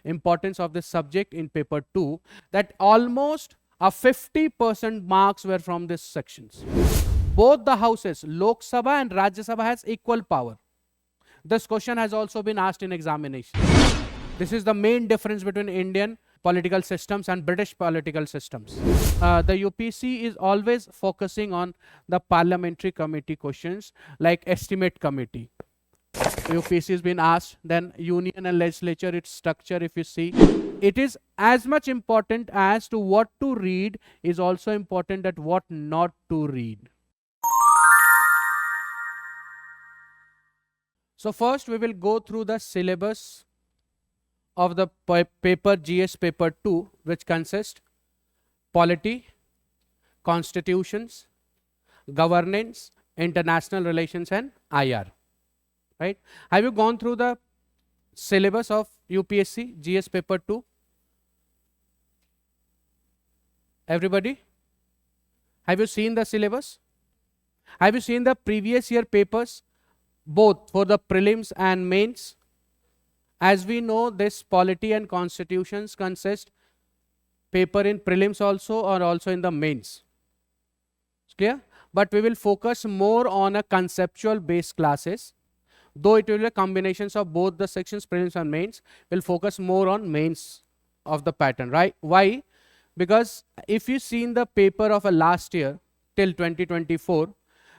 importance of this subject in paper 2, that almost a 50% marks were from these sections. Both the houses, Lok Sabha and Rajya Sabha, has equal power. This question has also been asked in examination. This is the main difference between Indian political systems and British political systems. The UPSC is always focusing on the parliamentary committee questions like estimate committee. UPSC has been asked, then union and legislature, its structure, if you see, it is as much important as to what to read is also important at what not to read. So first we will go through the syllabus of the paper GS paper 2, which consists polity, constitutions, governance, international relations and IR. Right? Have you gone through the syllabus of UPSC GS paper 2? Everybody? Have you seen the syllabus? Have you seen the previous year papers, both for the prelims and mains? As we know, this polity and constitutions consist paper in prelims also or also in the mains. It's clear? But we will focus more on a conceptual based classes. Though it will be a combinations of both the sections, prelims and mains, we'll focus more on mains of the pattern, right? Why? Because if you see in the paper of a last year till 2024,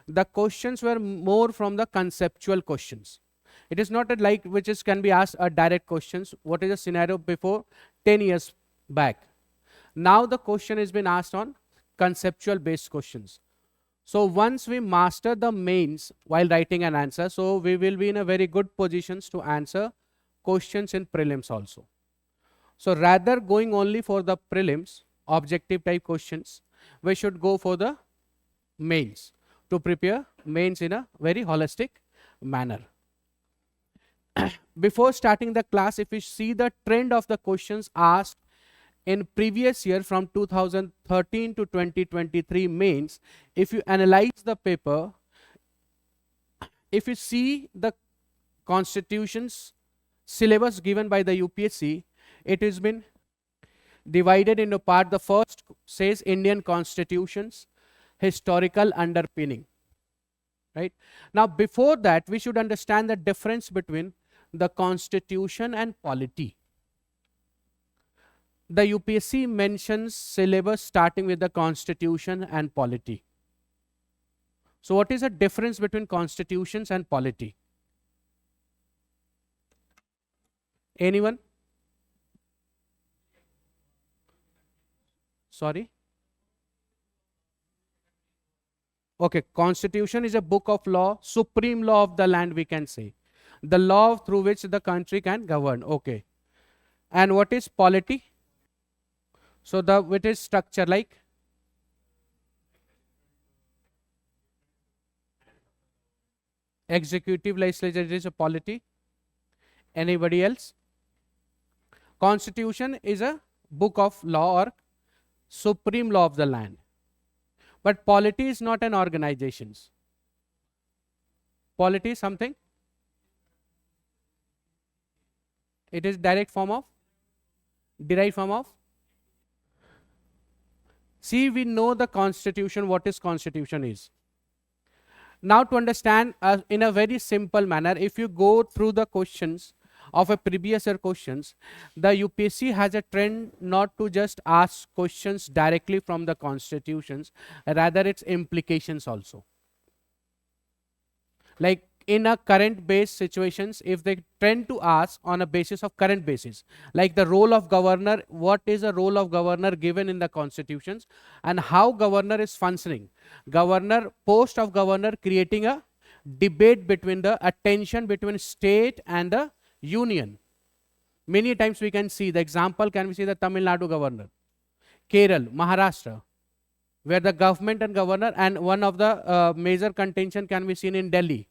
the questions were more from the conceptual questions. It is not like which is can be asked a direct questions. What is the scenario before 10 years back? Now the question has been asked on conceptual based questions. So once we master the mains while writing an answer, so we will be in a very good positions to answer questions in prelims also. So rather going only for the prelims, objective type questions, we should go for the mains to prepare mains in a very holistic manner. Before starting the class, if you see the trend of the questions asked in previous year from 2013 to 2023 mains, if you analyze the paper, if you see the constitutions syllabus given by the UPSC, it has been divided into part. The first says Indian constitutions, historical underpinning. Right? Now before that, we should understand the difference between the constitution and polity. The UPSC mentions syllabus starting with the constitution and polity. So what is the difference between constitutions and polity? Anyone? Sorry? Okay, constitution is a book of law, supreme law of the land, we can say. The law through which the country can govern. Okay. And what is polity? So the it is structure like executive, legislature is a polity. Anybody else? Constitution is a book of law or supreme law of the land. But polity is not an organization. Polity is something. It is derived form of. See, we know the constitution, what is constitution is. Now to understand in a very simple manner, if you go through the questions of a previous year questions, the UPSC has a trend not to just ask questions directly from the constitutions, rather its implications also. Like in a current based situations, if they tend to ask on a basis of current basis, like the role of governor, what is the role of governor given in the constitutions and how governor is functioning. Governor, post of governor creating a debate between a tension between state and the union. Many times we can see the example, can we see the Tamil Nadu governor, Kerala, Maharashtra, where the government and governor, and one of the major contention can be seen in Delhi,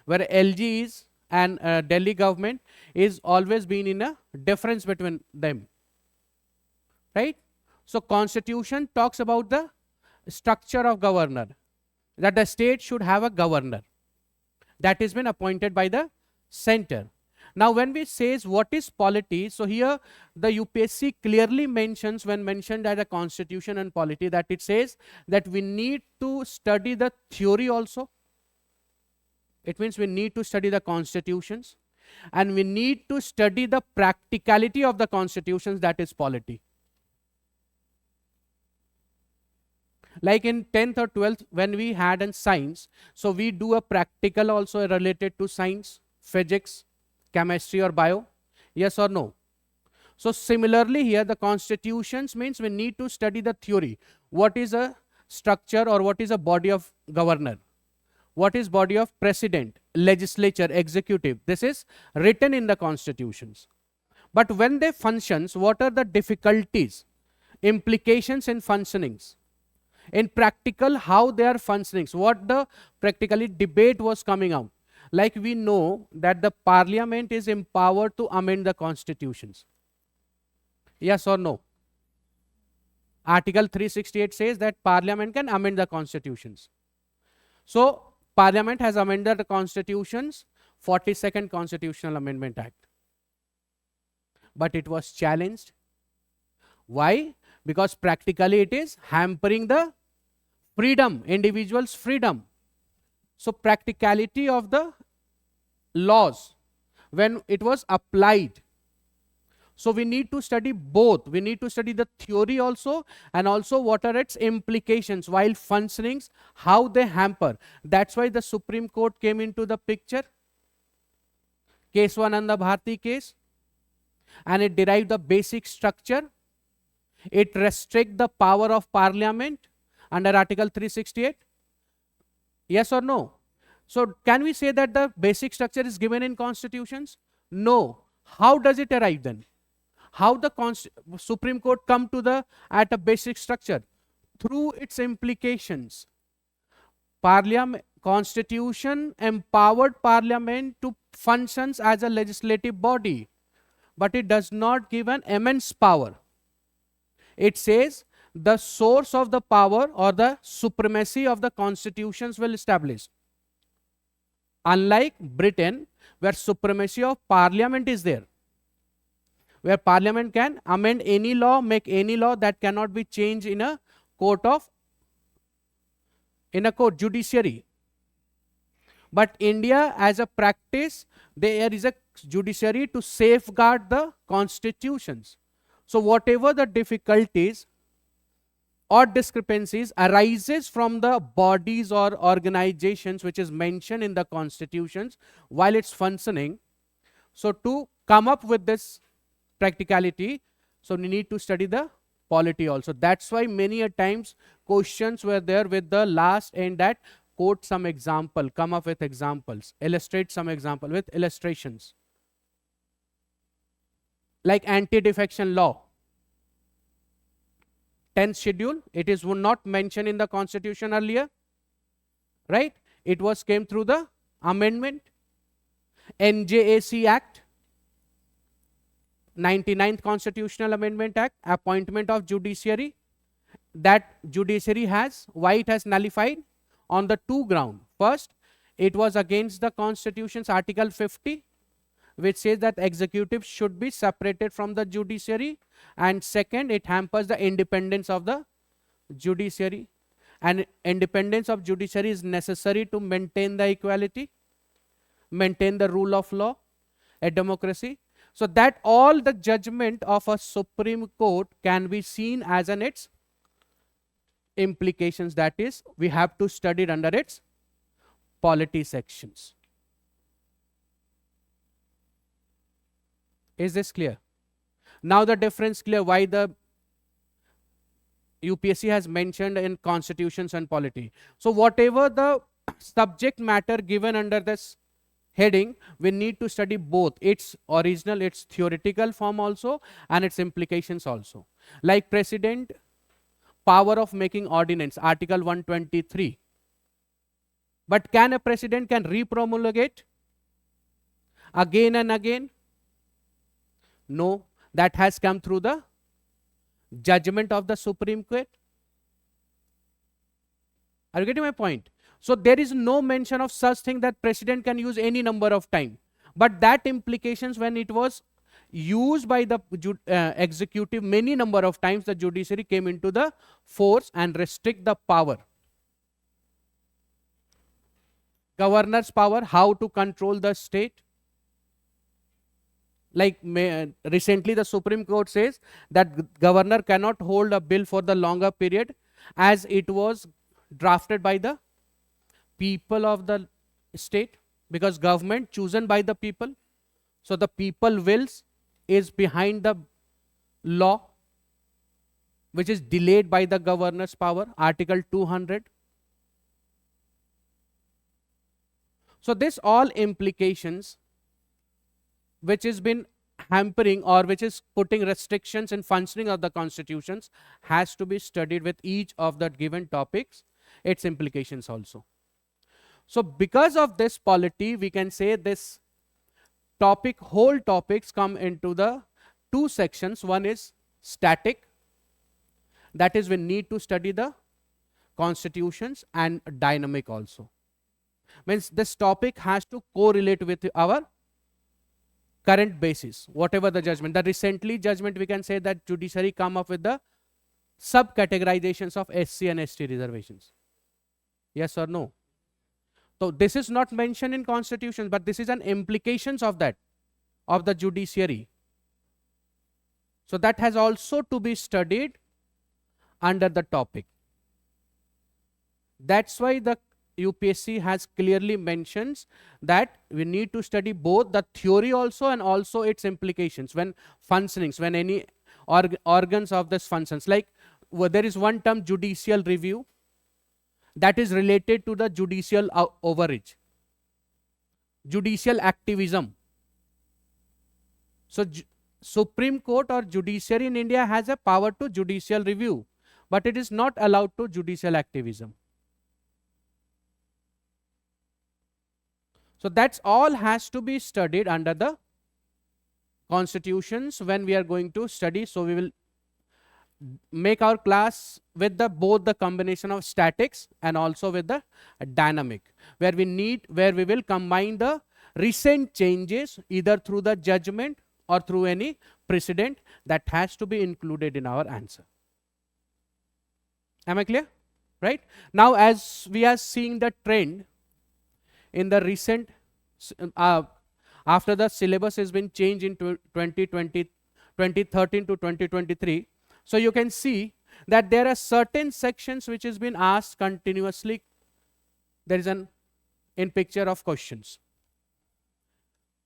where LG is and Delhi government is always been in a difference between them. Right? So constitution talks about the structure of governor, that the state should have a governor that has been appointed by the center. Now, when we says what is polity, so here the UPSC clearly mentions, when mentioned as a constitution and polity, that it says that we need to study the theory also. It means we need to study the constitutions, and we need to study the practicality of the constitutions, that is polity. Like in 10th or 12th, when we had in science, so we do a practical also related to science, physics, chemistry or bio, yes or no? So similarly here, the constitutions means we need to study the theory. What is a structure or what is a body of governor? What is body of president, legislature, executive? This is written in the constitutions. But when they functions, what are the difficulties, implications in functionings? In practical, how they are functioning, what the practically debate was coming out. Like we know that the parliament is empowered to amend the constitutions. Yes or no? Article 368 says that parliament can amend the constitutions. So parliament has amended the constitutions, 42nd Constitutional Amendment Act. But it was challenged. Why? Because practically it is hampering the freedom, individuals' freedom. So practicality of the laws when it was applied. So we need to study both. We need to study the theory also, and also what are its implications while functionings, how they hamper. That's why the Supreme Court came into the picture. Keswananda Bharati case, and it derived the basic structure. It restricts the power of parliament under Article 368. Yes or no? So can we say that the basic structure is given in constitutions? No. How does it arrive then? How the Supreme Court come to the at a basic structure? Through its implications. Constitution empowered parliament to functions as a legislative body, but it does not give an immense power. It says the source of the power or the supremacy of the constitutions will establish. Unlike Britain, where supremacy of parliament is there, where parliament can amend any law, make any law that cannot be changed in a court, judiciary. But India, as a practice, there is a judiciary to safeguard the constitutions. So whatever the difficulties or discrepancies arises from the bodies or organizations which is mentioned in the constitutions while it's functioning, so to come up with this practicality, so we need to study the polity also. That's why many a times questions were there with the last end that quote some example, come up with examples, illustrate some example with illustrations. Like anti-defection law, 10th schedule, it is not mentioned in the constitution earlier, right? It was came through the amendment. NJAC Act, 99th Constitutional Amendment Act, appointment of judiciary. That judiciary has, why it has nullified? On the two ground. First, it was against the Constitution's Article 50, which says that executive should be separated from the judiciary, and second, it hampers the independence of the judiciary, and independence of judiciary is necessary to maintain the equality, maintain the rule of law, a democracy. So that all the judgment of a Supreme Court can be seen as an its implications, that is we have to study it under its polity sections. Is this clear? Now the difference clear why the UPSC has mentioned in constitutions and polity. So whatever the subject matter given under this heading, we need to study both its original, its theoretical form also, and its implications also. Like president, power of making ordinance, Article 123. But can a president can repromulgate again and again? No, that has come through the judgment of the Supreme Court. Are you getting my point? So there is no mention of such thing that president can use any number of time. But that implications, when it was used by the executive many number of times, the judiciary came into the force and restrict the power. Governor's power, how to control the state. Like recently the Supreme Court says that governor cannot hold a bill for the longer period as it was drafted by the people of the state, because government chosen by the people. So the people wills is behind the law, which is delayed by the governor's power, Article 200. So this all implications which has been hampering or which is putting restrictions in functioning of the constitutions has to be studied with each of the given topics, its implications also. So because of this polity, we can say this topic, whole topics come into the two sections. One is static, that is we need to study the constitutions, and dynamic also. Means this topic has to correlate with our current basis, whatever the judgment. The recently judgment, we can say that judiciary come up with the sub-categorizations of SC and ST reservations. Yes or no? So this is not mentioned in constitution, but this is an implications of that, of the judiciary. So that has also to be studied under the topic. That's why the UPSC has clearly mentions that we need to study both the theory also and also its implications when functionings, when any organs of this functions. Like there is one term, judicial review, that is related to the judicial overreach, judicial activism. So Supreme Court or judiciary in India has a power to judicial review, but it is not allowed to judicial activism. So that's all has to be studied under the constitutions when we are going to study. So we will make our class with the both the combination of statics and also with the dynamic, where we will combine the recent changes either through the judgment or through any precedent that has to be included in our answer. Am I clear? Right? Now, as we are seeing the trend in the recent, after the syllabus has been changed in 2013 to 2023, so you can see that there are certain sections which has been asked continuously. There is an in picture of questions.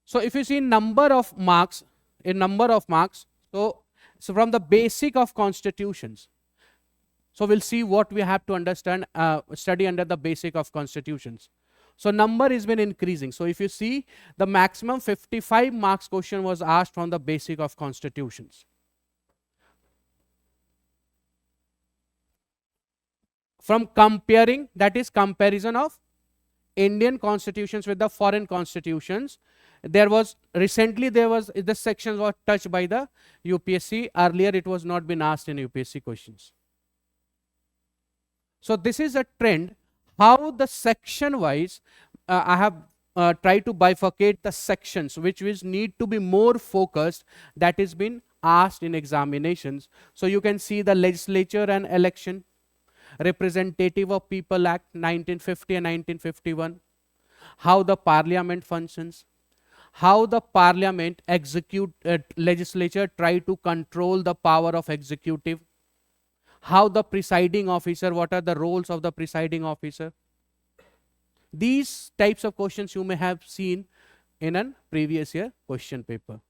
So if you see number of marks, so from the basic of constitutions, so we'll see what we have to understand, study under the basic of constitutions. So number has been increasing. So if you see, the maximum 55 marks question was asked from the basic of constitutions. From comparing, that is comparison of Indian constitutions with the foreign constitutions, recently the sections were touched by the UPSC. Earlier it was not been asked in UPSC questions. So this is a trend, how the section wise, I have tried to bifurcate the sections which need to be more focused, that is been asked in examinations. So you can see the legislature and election, Representative of People Act 1950 and 1951, how the parliament functions, how the parliament legislature try to control the power of executive, how the presiding officer, what are the roles of the presiding officer. These types of questions you may have seen in a previous year question paper.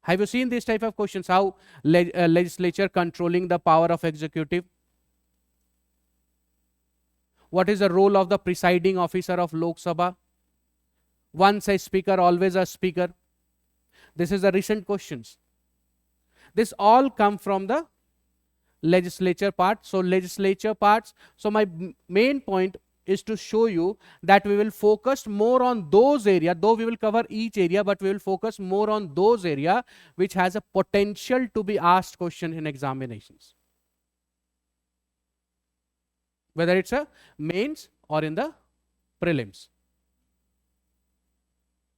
Have you seen these type of questions? How legislature controlling the power of executive? What is the role of the presiding officer of Lok Sabha? Once a speaker, always a speaker. This is the recent questions. This all come from the legislature part. So legislature parts. So my main point is to show you that we will focus more on those areas, though we will cover each area, but we will focus more on those areas which has a potential to be asked question in examinations, whether it's a mains or in the prelims.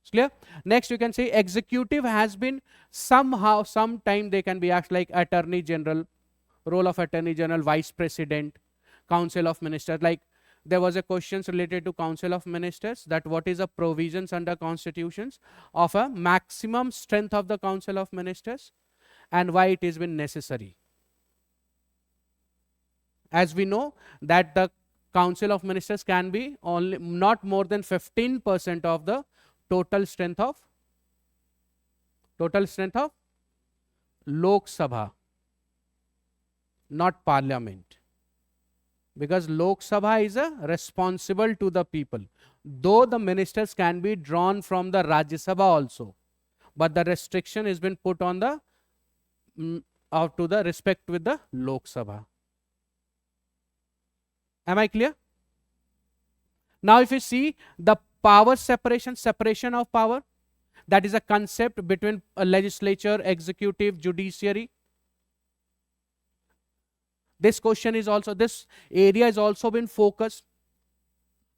Clear? Next, you can say executive has been somehow, sometime they can be asked like attorney general, role of attorney general, vice president, council of ministers. Like there was a questions related to council of ministers, that what is the provisions under constitutions of a maximum strength of the council of ministers and why it has been necessary. As we know that the council of ministers can be only not more than 15% of the total strength of Lok Sabha, not parliament, because Lok Sabha is responsible to the people, though the ministers can be drawn from the Rajya Sabha also, but the restriction has been put on the to the respect with the Lok Sabha. Am I clear? Now if you see the power separation of power, that is a concept between a legislature, executive, judiciary. This question is also, this area has also been focused,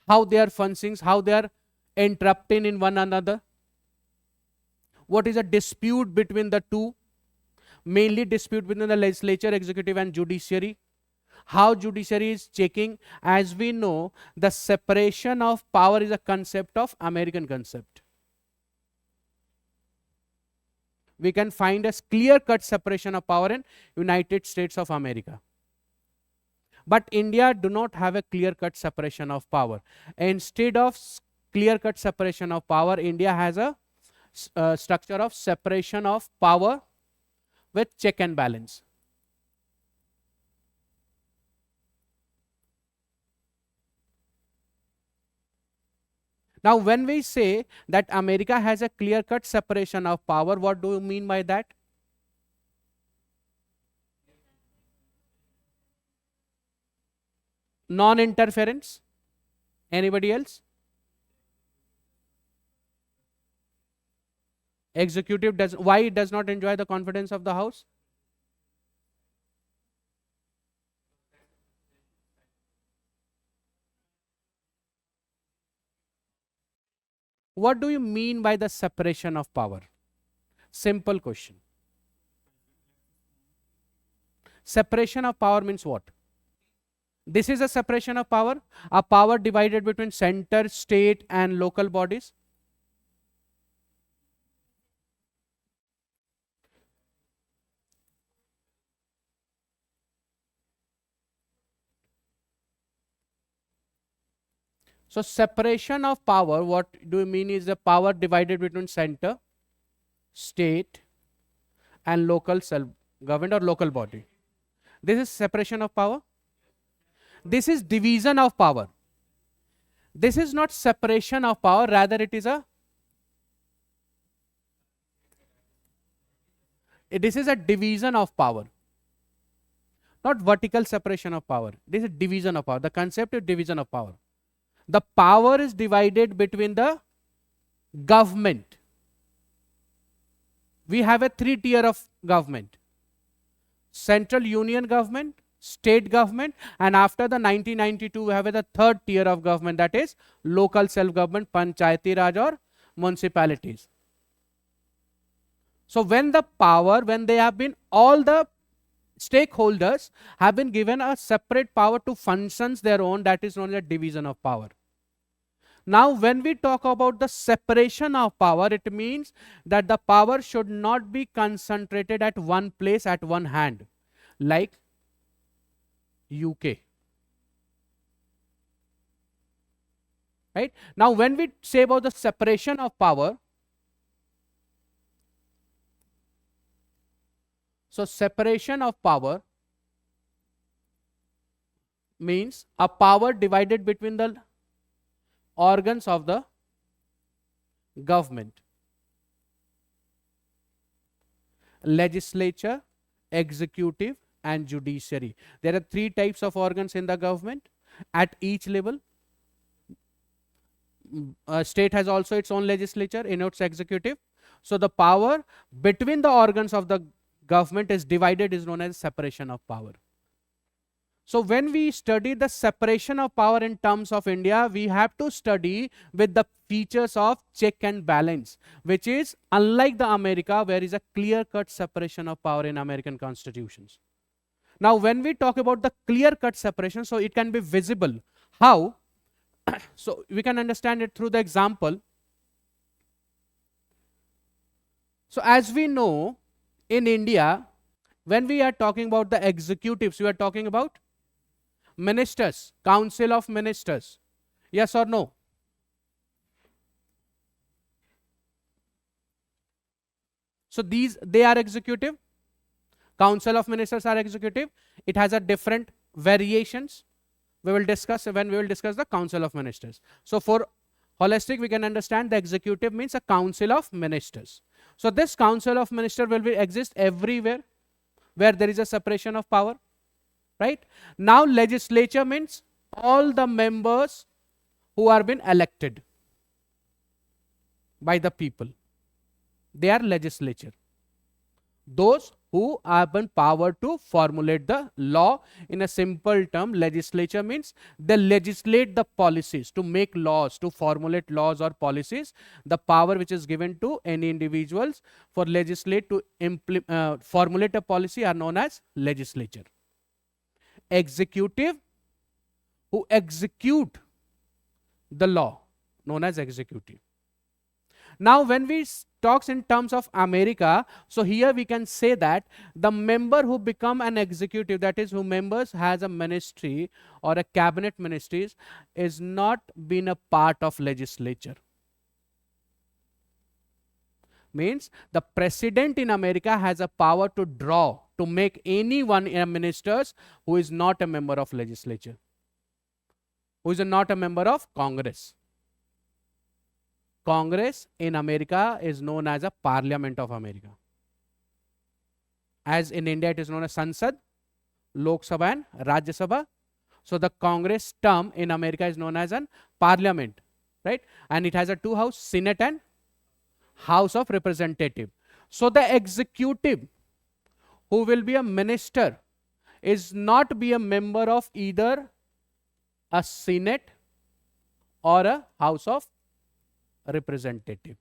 how they are functioning, how they are interrupting in one another. What is a dispute between the two? Mainly dispute between the legislature, executive and judiciary. How judiciary is checking? As we know, the separation of power is a concept of American concept. We can find a clear-cut separation of power in United States of America. But India do not have a clear-cut separation of power. Instead of clear-cut separation of power, India has a structure of separation of power with check and balance. Now, when we say that America has a clear-cut separation of power, what do you mean by that? Non-interference. Anybody else? Executive does, why it does not enjoy the confidence of the House? What do you mean by the separation of power? Simple question. Separation of power means what? This is a separation of power, a power divided between center, state and local bodies. So separation of power, what do you mean is the power divided between center, state and local self-government or local body. This is separation of power. This is division of power. This is not separation of power, rather it is this is a division of power. Not vertical separation of power. This is division of power. The concept is division of power. The power is divided between the government. We have a 3-tier of government: central union government, state government, and after the 1992 we have the 3rd tier of government, that is local self-government, panchayati raj or municipalities. So when the power, when they have been, all the stakeholders have been given a separate power to functions their own, that is known as division of power. Now when we talk about the separation of power, it means that the power should not be concentrated at one place, at one hand, like UK. Right? Now when we say about the separation of power, so separation of power means a power divided between the organs of the government: legislature, executive and judiciary. There are 3 types of organs in the government at each level. State has also its own legislature, in its executive. So the power between the organs of the government is divided, is known as separation of power. So when we study the separation of power in terms of India, we have to study with the features of check and balance, which is unlike the America, where is a clear-cut separation of power in American constitutions. Now, when we talk about the clear-cut separation, so it can be visible. How? So we can understand it through the example. So as we know, in India, when we are talking about the executives, we are talking about ministers, council of ministers. Yes or no? So they are executive. Council of ministers are executive. It has a different variations. We will discuss when we will discuss the council of ministers. So for holistic, we can understand the executive means a council of ministers. So this council of ministers will exist everywhere where there is a separation of power, right? Now legislature means all the members who are been elected by the people. They are legislature. Those who have been power to formulate the law. In a simple term, legislature means they legislate the policies, to make laws, to formulate laws or policies. The power which is given to any individuals for legislate to formulate a policy are known as legislature. Executive, who execute the law, known as executive. Now when we talks in terms of America, so here we can say that the member who become an executive, that is who members has a ministry or a cabinet ministries, is not been a part of legislature. Means the president in America has a power to draw, to make anyone a ministers who is not a member of legislature, who is not a member of Congress. Congress in America is known as a Parliament of America. As in India it is known as Sansad, Lok Sabha and Rajya Sabha. So the Congress term in America is known as an Parliament, right? And it has a two house, Senate and House of Representative. So the executive who will be a minister is not be a member of either a Senate or a House of Representative.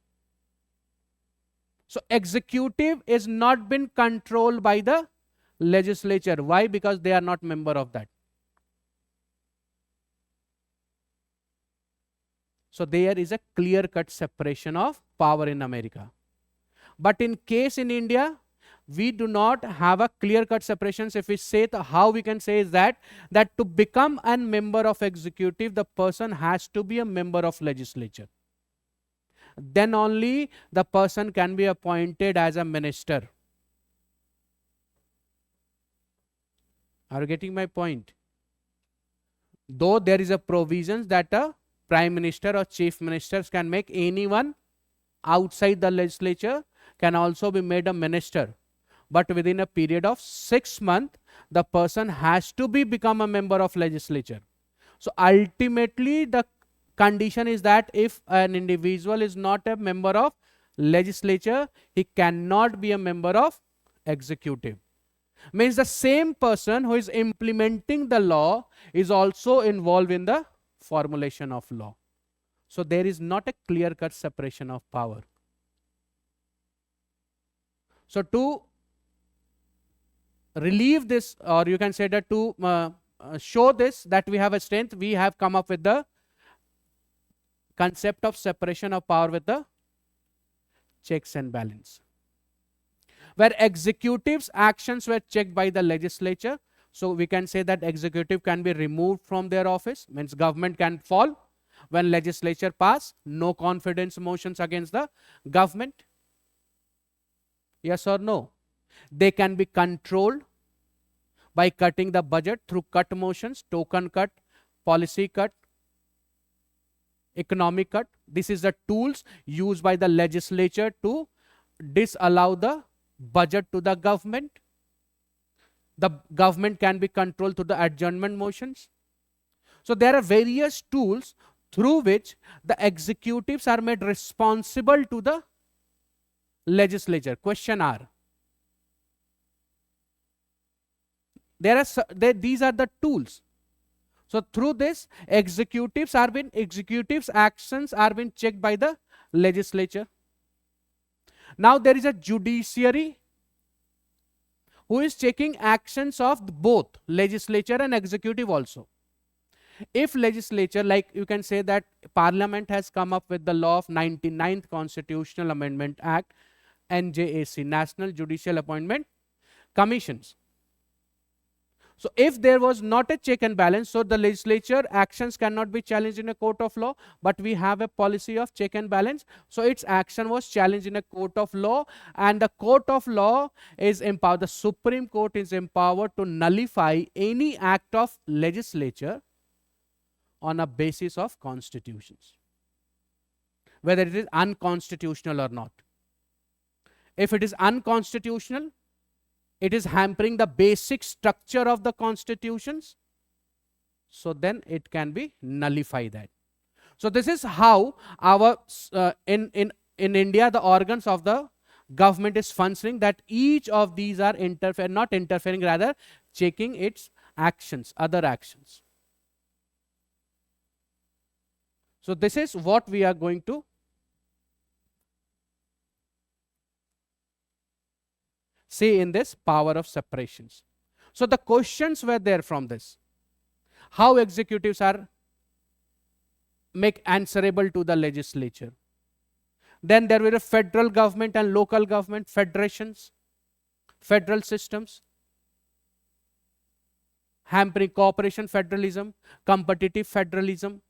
So executive is not been controlled by the legislature. Why? Because they are not member of that. So there is a clear-cut separation of power in America. But in case in India, we do not have a clear-cut separation. If we say how we can say is that to become a member of executive, the person has to be a member of legislature. Then only the person can be appointed as a minister. Are you getting my point? Though there is a provisions that a prime minister or chief ministers can make anyone outside the legislature can also be made a minister. But within a period of 6 months, the person has to become a member of legislature. So ultimately the condition is that if an individual is not a member of legislature, he cannot be a member of executive. Means the same person who is implementing the law is also involved in the formulation of law. So there is not a clear-cut separation of power. So to relieve this, or you can say that to show this that we have a strength, we have come up with the concept of separation of power with the checks and balance, where executives' actions were checked by the legislature. So we can say that executive can be removed from their office, means government can fall when legislature pass no confidence motions against the government. Yes or no? They can be controlled by cutting the budget through cut motions, token cut, policy cut, economic cut. This is the tools used by the legislature to disallow the budget to the government. The government can be controlled through the adjournment motions. So there are various tools through which the executives are made responsible to the legislature. Question are, these are the tools. So through this, executives actions are being checked by the legislature. Now there is a judiciary who is checking actions of both legislature and executive also. If legislature, like you can say that parliament has come up with the law of 99th Constitutional Amendment Act, NJAC, National Judicial Appointment Commissions. So if there was not a check and balance, so the legislature actions cannot be challenged in a court of law, but we have a policy of check and balance. So its action was challenged in a court of law, and the court of law is empowered, the Supreme Court is empowered to nullify any act of legislature on a basis of constitutions, whether it is unconstitutional or not. If it is unconstitutional, it is hampering the basic structure of the constitutions, so then it can be nullify that. So this is how our in India the organs of the government is functioning, that each of these are not interfering, rather checking its actions, other actions. So this is what we are going to say in this power of separations. So the questions were there from this. How executives are make answerable to the legislature. Then there were a federal government and local government, federations, federal systems, hampering cooperation federalism, competitive federalism,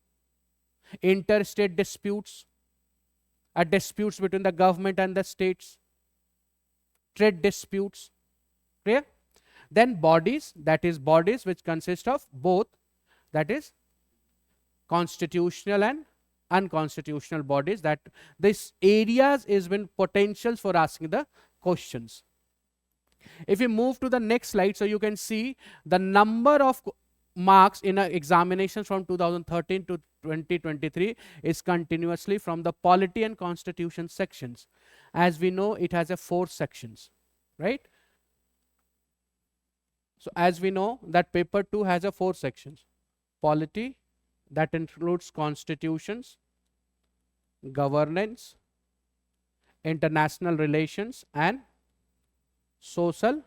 interstate disputes, disputes between the government and the states, trade disputes. Clear? Then bodies, that is bodies which consist of both, that is constitutional and unconstitutional bodies, that this areas is been potentials for asking the questions. If we move to the next slide, so you can see the number of marks in an examination from 2013 to 2023 is continuously from the polity and constitution sections. As we know, it has a 4 sections, right? So as we know that paper 2 has a 4 sections. Polity, that includes constitutions, governance, international relations, and social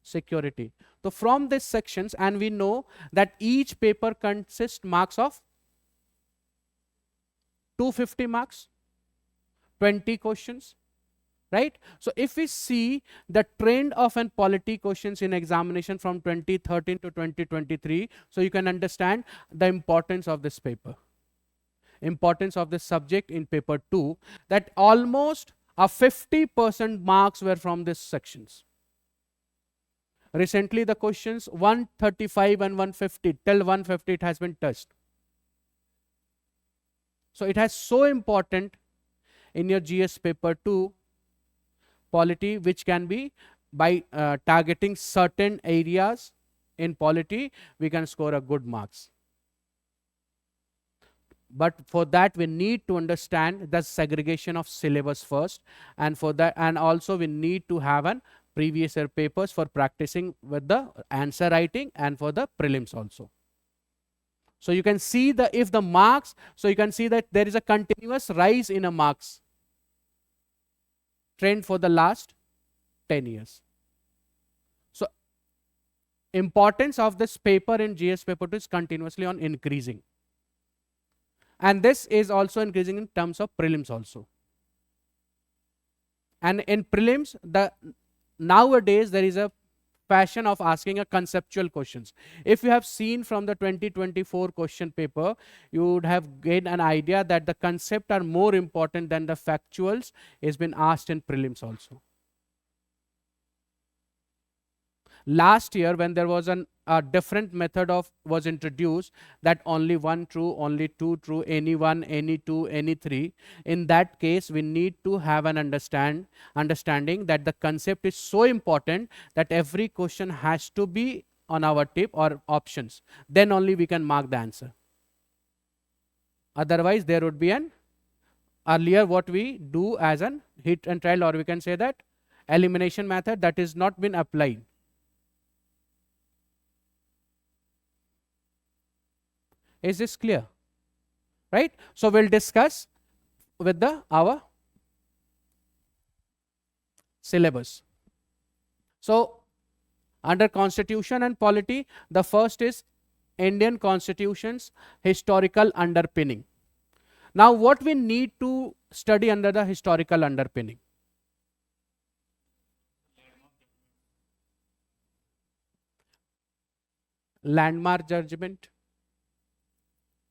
security. So from these sections, and we know that each paper consists marks of 250 marks, 20 questions, right? So if we see the trend of an polity questions in examination from 2013 to 2023, so you can understand the importance of this paper, importance of this subject in paper 2, that almost a 50% marks were from these sections. Recently the questions 135 and 150, till 150 it has been touched. So it has so important in your GS paper 2 polity, which can be by targeting certain areas in polity, we can score a good marks. But for that we need to understand the segregation of syllabus first, and for that, and also we need to have an previous year papers for practicing with the answer writing and for the prelims also. So you can see the, if the marks, so you can see that there is a continuous rise in a marks trend for the last 10 years. So importance of this paper in GS paper 2 is continuously on increasing. And this is also increasing in terms of prelims also. And in prelims, nowadays there is a fashion of asking a conceptual questions. If you have seen from the 2024 question paper, you would have gained an idea that the concept are more important than the factuals is been asked in prelims also. Last year when there was a different method was introduced, that only 1 true, only 2 true, any 1, any 2, any 3. In that case, we need to have an understanding that the concept is so important that every question has to be on our tip or options. Then only we can mark the answer. Otherwise, there would be an earlier what we do as an hit and trial, or we can say that elimination method, that is not been applied. Is this clear? Right? So we'll discuss with our syllabus. So under Constitution and Polity, the first is Indian Constitution's historical underpinning. Now, what we need to study under the historical underpinning? Landmark judgment.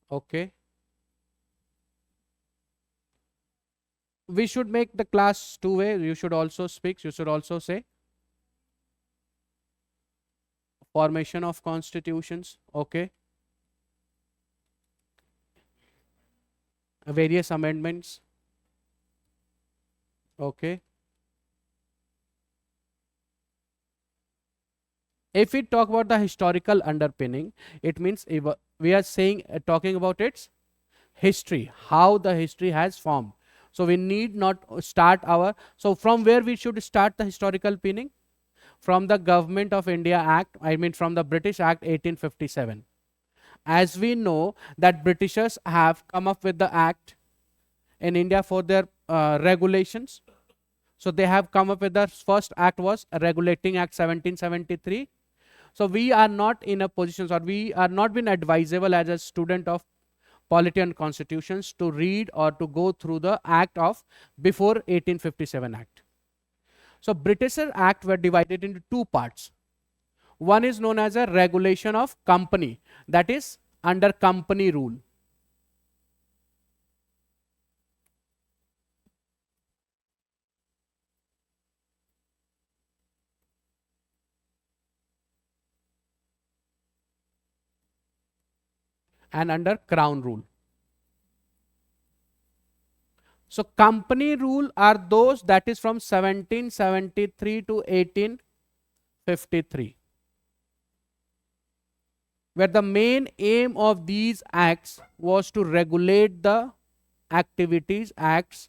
Okay. We should make the class two-way. You should also speak. You should also say formation of constitutions. Okay. Various amendments. Okay. If we talk about the historical underpinning, it means we are saying talking about its history, how the history has formed. So we need not start our, so from where we should start the historical pinning? From the Government of India Act, I mean from the British Act 1857. As we know that Britishers have come up with the act in India for their regulations. So they have come up with the first act was Regulating Act 1773. So we are not in a position, or we are not been advisable as a student of Polity and Constitutions to read or to go through the act of before 1857 Act. So British Act were divided into two parts. One is known as a regulation of company, that is under company rule. And under crown rule. So company rule are those that is from 1773 to 1853, where the main aim of these acts was to regulate the activities, acts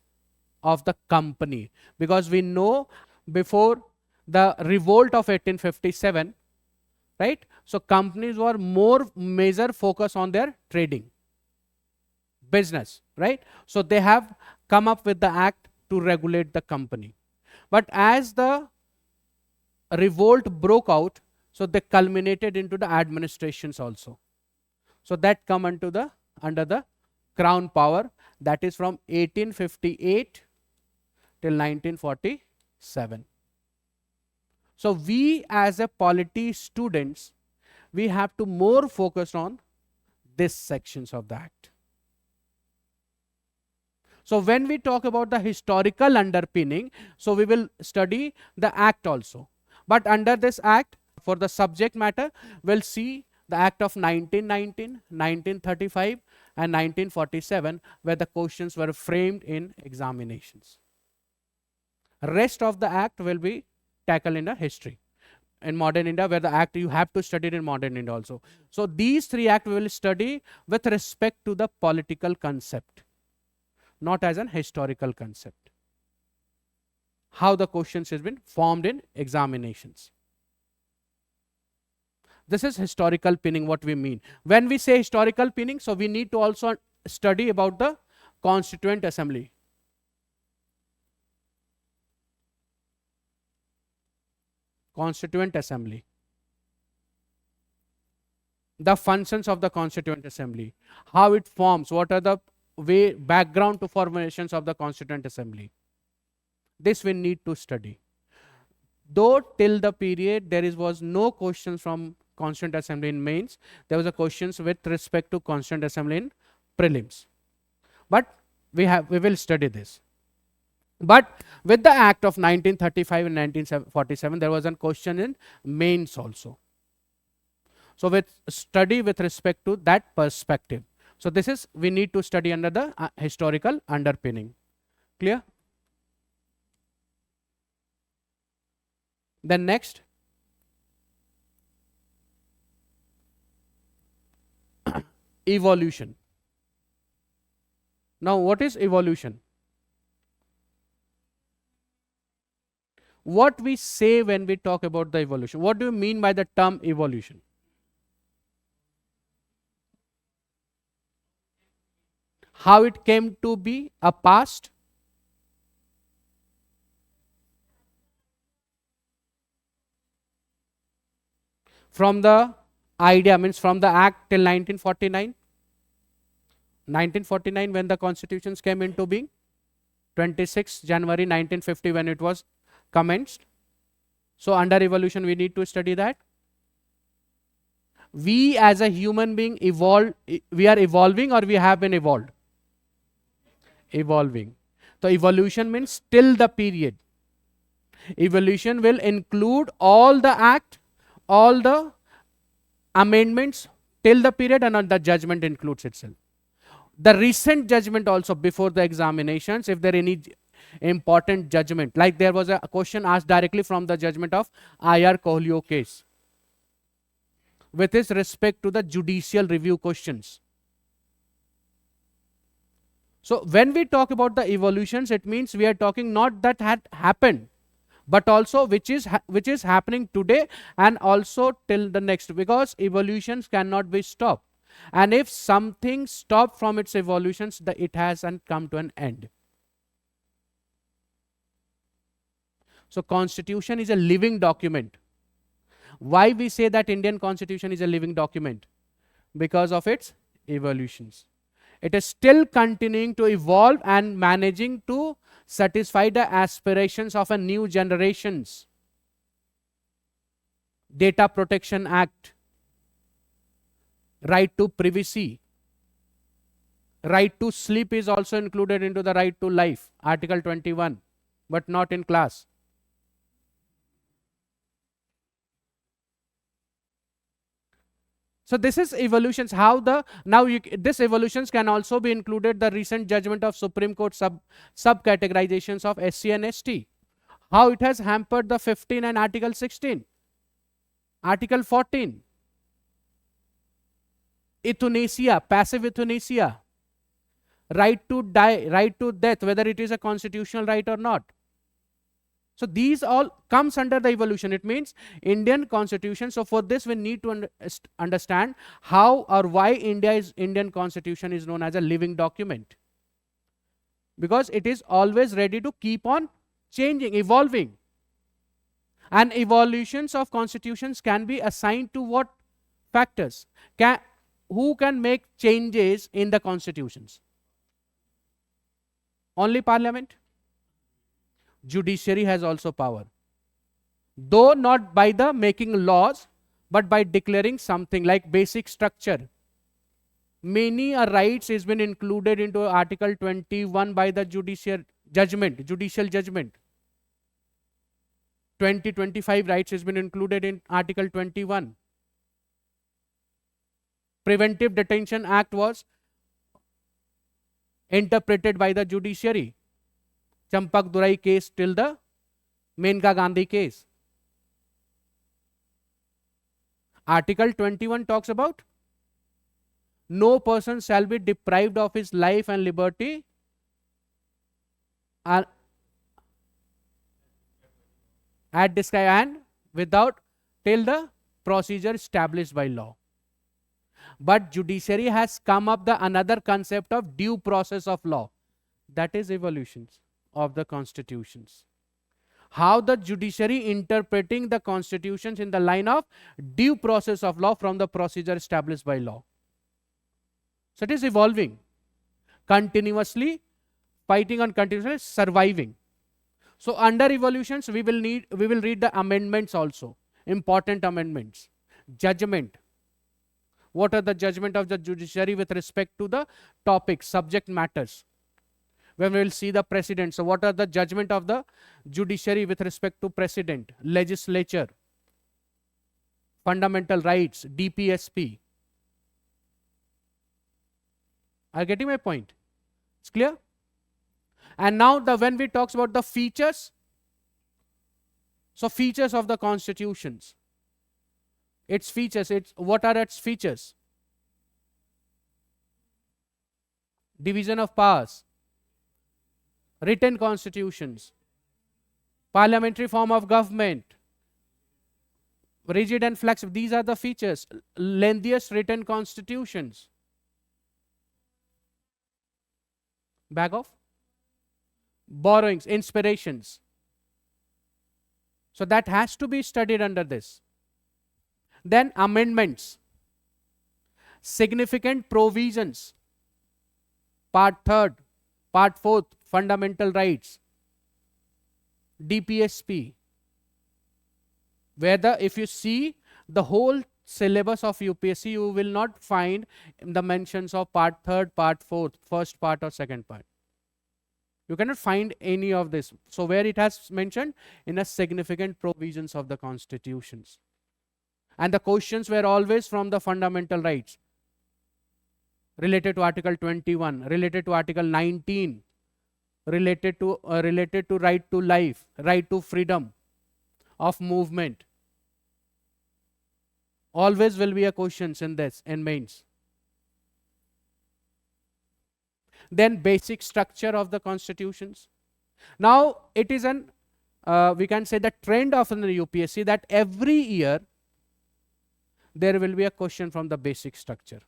of the company. Because we know before the revolt of 1857, right? So companies were more major focus on their trading, business, right? So they have come up with the act to regulate the company. But as the revolt broke out, so they culminated into the administrations also. So that come under the crown power, that is from 1858 till 1947. So we as a polity students, we have to more focus on this sections of the act. So when we talk about the historical underpinning, so we will study the act also. But under this act, for the subject matter, we'll see the act of 1919, 1935 and 1947, where the questions were framed in examinations. Rest of the act will be tackled in the history. In modern India, where the act you have to study it in modern India also. So these three acts we will study with respect to the political concept, not as an historical concept. How the questions has been formed in examinations. This is historical pinning, what we mean. When we say historical pinning, so we need to also study about the Constituent Assembly. Constituent Assembly. The functions of the Constituent Assembly. How it forms, what are the background to formations of the Constituent Assembly. This we need to study. Though till the period there was no questions from Constituent Assembly in mains, there was a questions with respect to Constituent Assembly in prelims. But we will study this. But with the Act of 1935 and 1947, there was a question in mains also. So with study with respect to that perspective. So this is, we need to study under the historical underpinning. Clear? Then next, evolution. Now what is evolution? What we say when we talk about the evolution? What do you mean by the term evolution? how it came to be a past. From the idea, means from the act till 1949. 1949 when the constitutions came into being, 26 January 1950 when it was commenced. So under evolution we need to study that. We as a human being evolve, we are evolving or we have been evolved? Evolving. So evolution means till the period. Evolution will include all the act, all the amendments till the period, and the judgment includes itself. The recent judgment also before the examinations, if there any important judgment, like there was a question asked directly from the judgment of IR Kohlio case with his respect to the judicial review questions. So when we talk about the evolutions, it means we are talking not that had happened, but also which is happening today and also till the next, because evolutions cannot be stopped. And if something stopped from its evolutions, it hasn't come to an end. So constitution is a living document. Why we say that Indian constitution is a living document? Because of its evolutions. It is still continuing to evolve and managing to satisfy the aspirations of a new generations. Data Protection Act, right to privacy, right to sleep is also included into the right to life, Article 21, but not in class. So this is evolutions. How the now this evolutions can also be included the recent judgment of Supreme Court subcategorizations of SC and ST. How it has hampered the 15 and Article 16, Article 14. Euthanasia, passive euthanasia, right to die, right to death, whether it is a constitutional right or not. So these all comes under the evolution. It means Indian constitution. So for this we need to understand how or why Indian constitution is known as a living document. Because it is always ready to keep on changing, evolving. And evolutions of constitutions can be assigned to what factors? Who can make changes in the constitutions? Only Parliament? Judiciary has also power, though not by the making laws, but by declaring something like basic structure. Many rights has been included into Article 21 by the judicial judgment. 25 rights has been included in Article 21. Preventive Detention Act was interpreted by the judiciary. Champak Durai case till the Menka Gandhi case. Article 21 talks about no person shall be deprived of his life and liberty at discretion and without till the procedure established by law. But judiciary has come up the another concept of due process of law. That is evolutions of the constitutions. How the judiciary interpreting the constitutions in the line of due process of law from the procedure established by law. So it is evolving, continuously fighting on, continuously surviving. So under evolutions we will read the amendments also, important amendments. Judgment. What are the judgment of the judiciary with respect to the topics, subject matters? When we will see the precedent. So what are the judgment of the judiciary with respect to precedent, legislature, fundamental rights, DPSP? Are you getting my point? It's clear? And now when we talks about the features, so features of the constitutions, its features, what are its features? Division of powers, written constitutions, parliamentary form of government, rigid and flexible. These are the features. Lengthiest written constitutions. Bag of borrowings, inspirations. So that has to be studied under this. Then amendments, significant provisions, part 3rd, part 4th, fundamental rights, DPSP. Whether if you see the whole syllabus of UPSC, you will not find the mentions of part 3rd, part 4th, first part or second part. You cannot find any of this. So where it has mentioned in a significant provisions of the constitutions. And the questions were always from the fundamental rights, related to Article 21, related to Article 19, related to right to life, right to freedom of movement. Always will be a questions in this, in mains. Then basic structure of the constitutions. Now it is an, we can say the trend of the UPSC that every year there will be a question from the basic structure.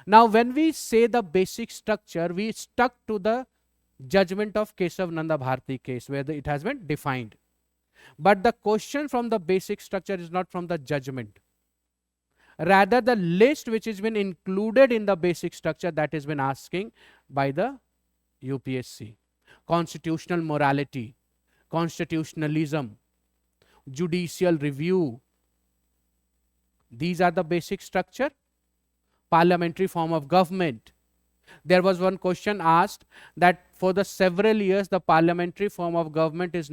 Now when we say the basic structure, we stuck to the judgment of Kesav Nanda Bharti case where it has been defined. But the question from the basic structure is not from the judgment. Rather the list which has been included in the basic structure, that has been asking by the UPSC. Constitutional morality, constitutionalism, judicial review. These are the basic structure. Parliamentary form of government. There was one question asked that for the several years the parliamentary form of government is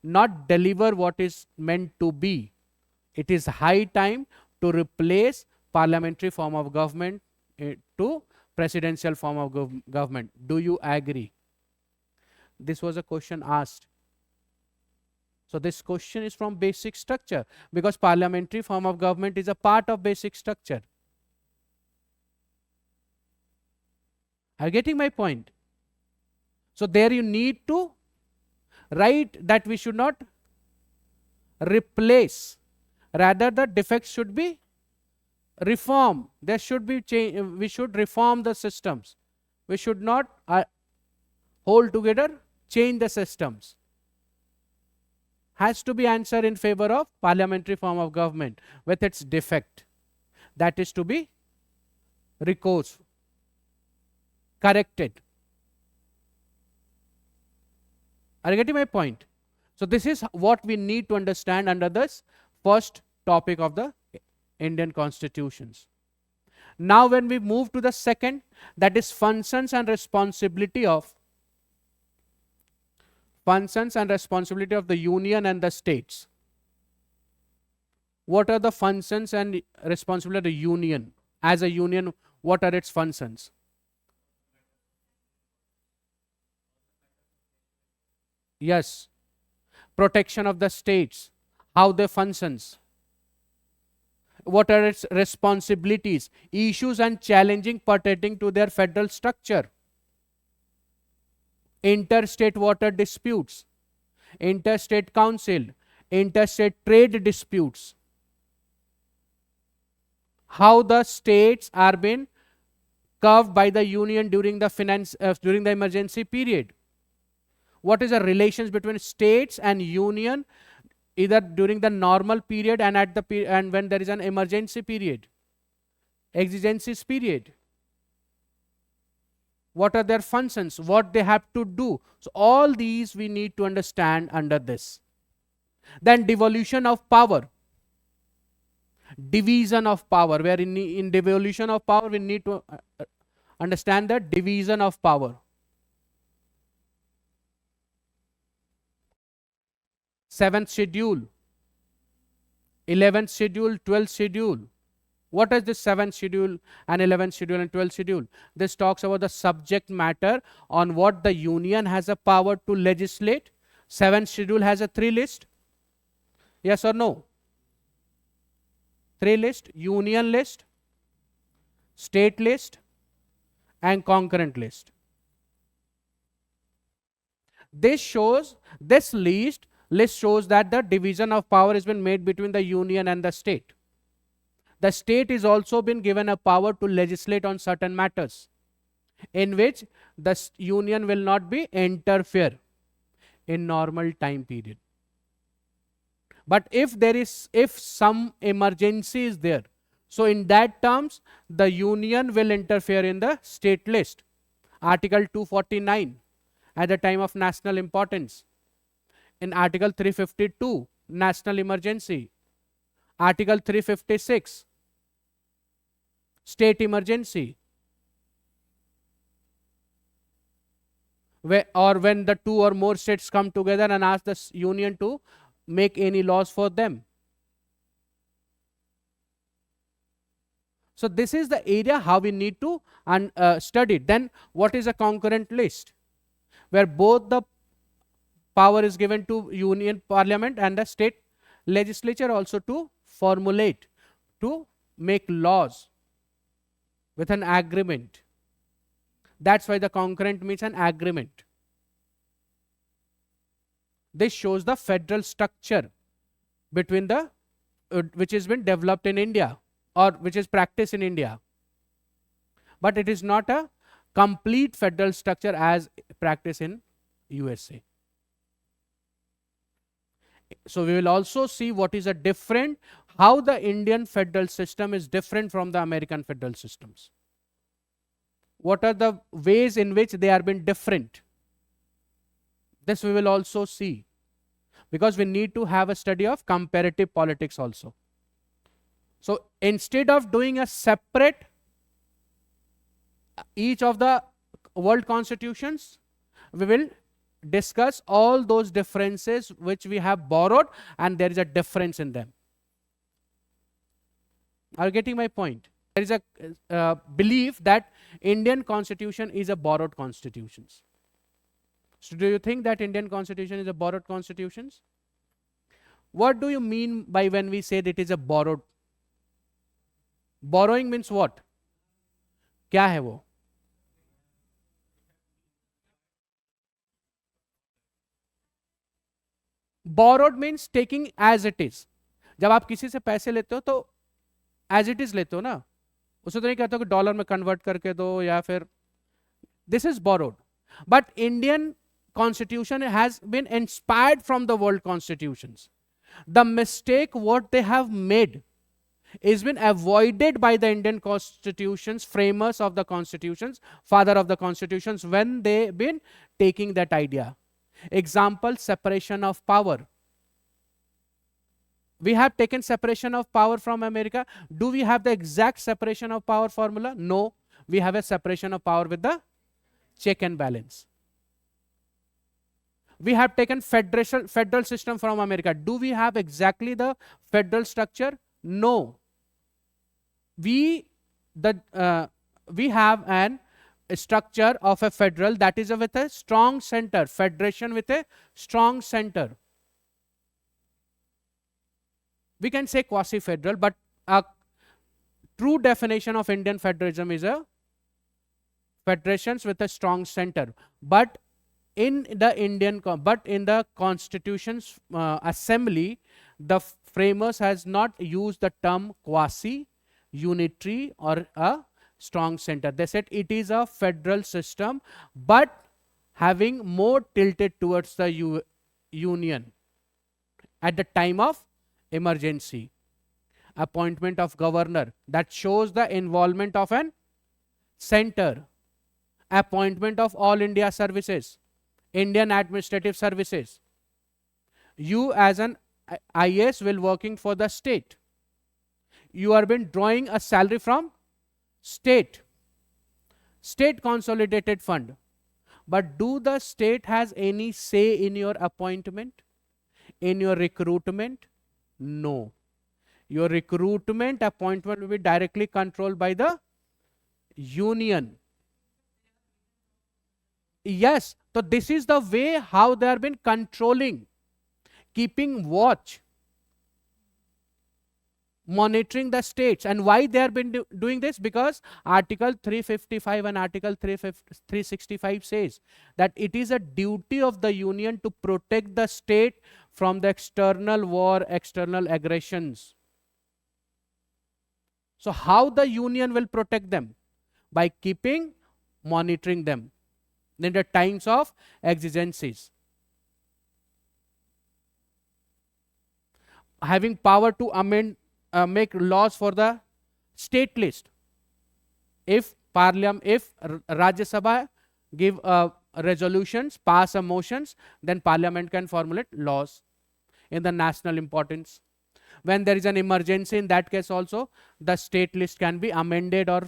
not deliver what is meant to be. It is high time to replace parliamentary form of government to presidential form of government. Do you agree? This was a question asked. So this question is from basic structure because parliamentary form of government is a part of basic structure. Are you getting my point? So there you need to write that we should not replace. Rather the defects should be reform. There should be change. We should reform the systems. We should not hold together, change the systems. Has to be answered in favor of parliamentary form of government with its defect. That is to be recourse, corrected. Are you getting my point? So this is what we need to understand under this first topic of the Indian constitutions. Now when we move to the second, that is functions and responsibility of the union and the states. What are the functions and responsibility of the union? As a union, what are its functions? Yes. Protection of the states. How they functions. What are its responsibilities? Issues and challenging pertaining to their federal structure. Interstate water disputes. Interstate council. Interstate trade disputes. How the states are being curved by the union during the emergency period. What is the relations between states and union either during the normal period and and when there is an emergency period, exigencies period? What are their functions? What they have to do? So all these we need to understand under this. Then devolution of power. Division of power, where in devolution of power we need to understand the division of power. Seventh schedule, 11th schedule, 12th schedule. What is this 7th schedule and 11th schedule and 12th schedule? This talks about the subject matter on what the union has a power to legislate. 7th schedule has a 3 list. Yes or no? 3 list: union list, state list, and concurrent list. This list shows that the division of power has been made between the union and the state. The state is also been given a power to legislate on certain matters. in which the union will not be interfere in normal time period. But if some emergency is there, so in that terms, the union will interfere in the state list. Article 249, at the time of national importance. In Article 352, national emergency. Article 356, state emergency. Or when the two or more states come together and ask the union to make any laws for them. So this is the area how we need to study. Then what is a concurrent list? Where both the power is given to union parliament and the state legislature also to formulate, to make laws with an agreement. That's why the concurrent means an agreement. This shows the federal structure between the which has been developed in India or which is practiced in India. But it is not a complete federal structure as practiced in USA. So we will also see what is a different, how the Indian federal system is different from the American federal systems. What are the ways in which they are been different? This we will also see, because we need to have a study of comparative politics also. So instead of doing a separate each of the world constitutions, we will discuss all those differences which we have borrowed and there is a difference in them. Are you getting my point? There is a belief that Indian constitution is a borrowed constitution. So do you think that Indian constitution is a borrowed constitution? What do you mean by when we say that it is a borrowed? Borrowing means what? क्या है वो? Borrowed means taking as it is. जब आप किसी से पैसे लेते हो तो as it is लेते हो ना, उसे तो नहीं कहते हो कि डॉलर में कन्वर्ट करके दो या फिर. This is borrowed. But Indian constitution has been inspired from the world constitutions. The mistake what they have made is been avoided by the Indian constitutions, framers of the constitutions, father of the constitutions, when they been taking that idea. Example, separation of power. We have taken separation of power from America. Do we have the exact separation of power formula? No. We have a separation of power with the check and balance. We have taken federal system from America. Do we have exactly the federal structure? No. We have a structure of a federal that is with a strong center, federation with a strong center. We can say quasi-federal, but a true definition of Indian federalism is a federations with a strong center. But in the Constitution's assembly, the framers has not used the term quasi, unitary or a strong center. They said it is a federal system, but having more tilted towards the union at the time of emergency. Appointment of governor, that shows the involvement of an center. Appointment of all India services, Indian administrative services. You as an IAS will working for the state. You are been drawing a salary from state consolidated fund. But do the state has any say in your appointment, in your recruitment? No. Your recruitment appointment will be directly controlled by the union. Yes, so this is the way how they have been controlling, keeping watch, monitoring the states. And why they have been doing this? Because Article 355 and Article 365 says that it is a duty of the union to protect the state from the external war, external aggressions. So how the union will protect them? By keeping monitoring them in the times of exigencies. Having power to amend, make laws for the state list. If Parliament, if Rajya Sabha give resolutions, pass a motions, then Parliament can formulate laws in the national importance. When there is an emergency, in that case also, the state list can be amended or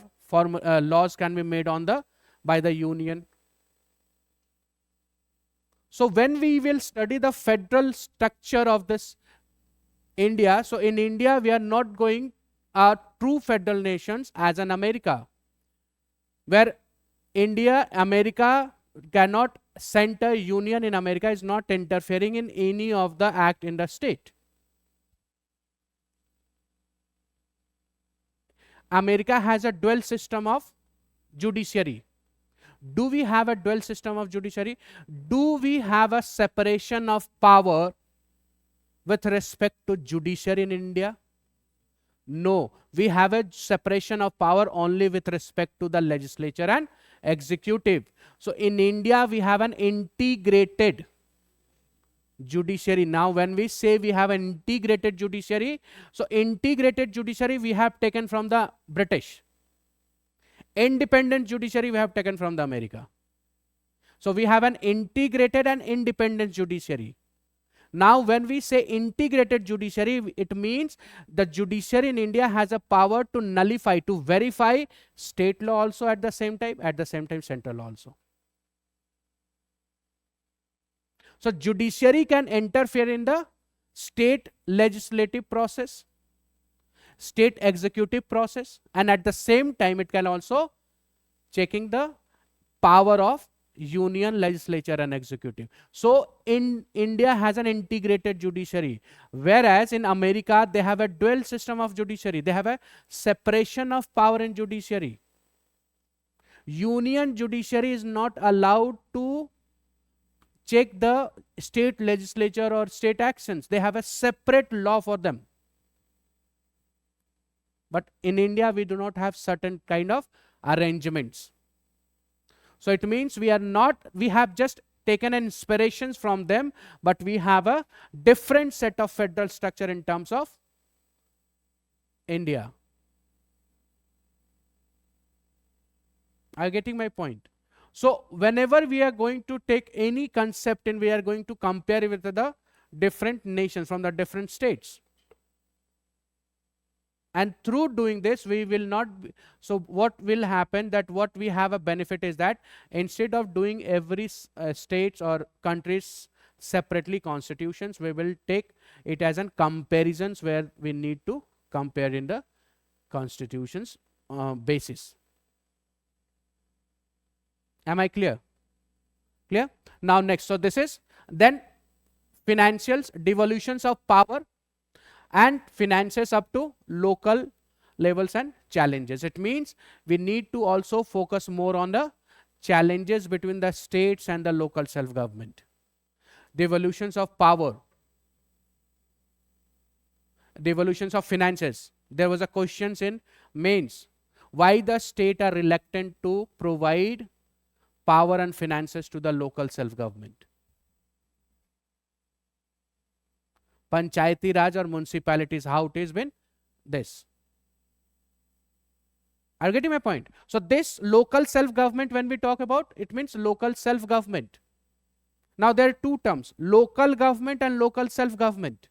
laws can be made on the by the union. So when we will study the federal structure of this India, so in India we are not going a true federal nations as an America, where India, America cannot, center union in America is not interfering in any of the act in the state. America has a dual system of judiciary. Do we have a dual system of judiciary? Do we have a separation of power with respect to judiciary in India? No, we have a separation of power only with respect to the legislature and executive. So in India, we have an integrated judiciary. Now, when we say we have an integrated judiciary, so integrated judiciary we have taken from the British. Independent judiciary we have taken from the America. So we have an integrated and independent judiciary. Now, when we say integrated judiciary, it means the judiciary in India has a power to nullify, to verify state law also at the same time central law also. So judiciary can interfere in the state legislative process, state executive process, and at the same time it can also checking the power of union legislature and executive. So in India has an integrated judiciary, whereas in America they have a dual system of judiciary. They have a separation of power in judiciary. Union judiciary is not allowed to check the state legislature or state actions. They have a separate law for them. But in India we do not have certain kind of arrangements. So it means we have just taken inspirations from them, but we have a different set of federal structure in terms of India. Are you getting my point? So whenever we are going to take any concept and we are going to compare it with the different nations from the different states, and through doing this we will not so what will happen, that what we have a benefit is that instead of doing every states or countries separately constitutions, we will take it as an comparisons where we need to compare in the constitutions basis. Am I clear? Clear? Now next, so this is then financials, devolutions of power and finances up to local levels and challenges. It means we need to also focus more on the challenges between the states and the local self-government. Devolutions of power, devolutions of finances. There was a question in mains. Why the state are reluctant to provide power and finances to the local self-government? Panchayati Raj or municipalities, how it has been this. Are you getting my point? So this local self-government, when we talk about, it means local self-government. Now there are two terms, local government and local self-government.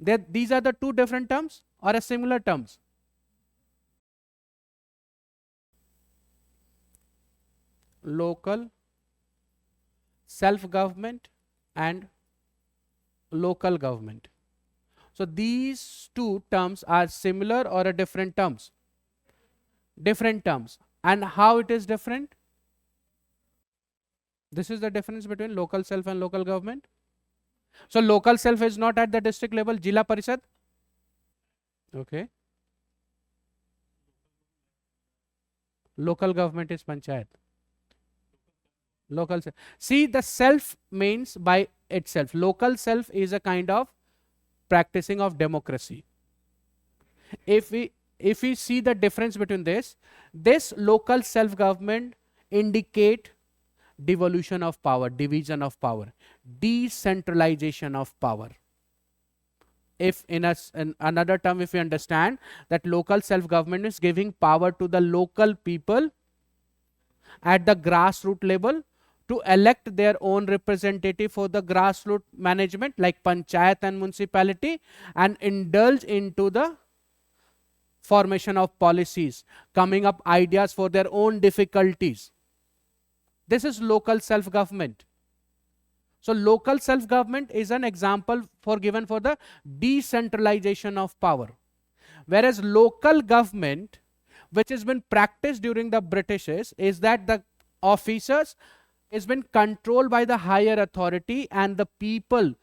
These are the two different terms or a similar terms? Local self-government and local government. So these two terms are similar or a different terms? Different terms. And how it is different? This is the difference between local self and local government. So local self is not at the district level, Jila Parishad. Okay. Local government is Panchayat. Local self. See, the self means by itself. Local self is a kind of practicing of democracy. If we if we see the difference between this local self-government indicate devolution of power, division of power, decentralization of power. If in another term, if we understand that local self-government is giving power to the local people at the grassroots level to elect their own representative for the grassroots management like panchayat and municipality, and indulge into the formation of policies, coming up ideas for their own difficulties. This is local self-government. So local self-government is an example given for the decentralization of power. Whereas local government, which has been practiced during the Britishes, is that the officers has been controlled by the higher authority, and the people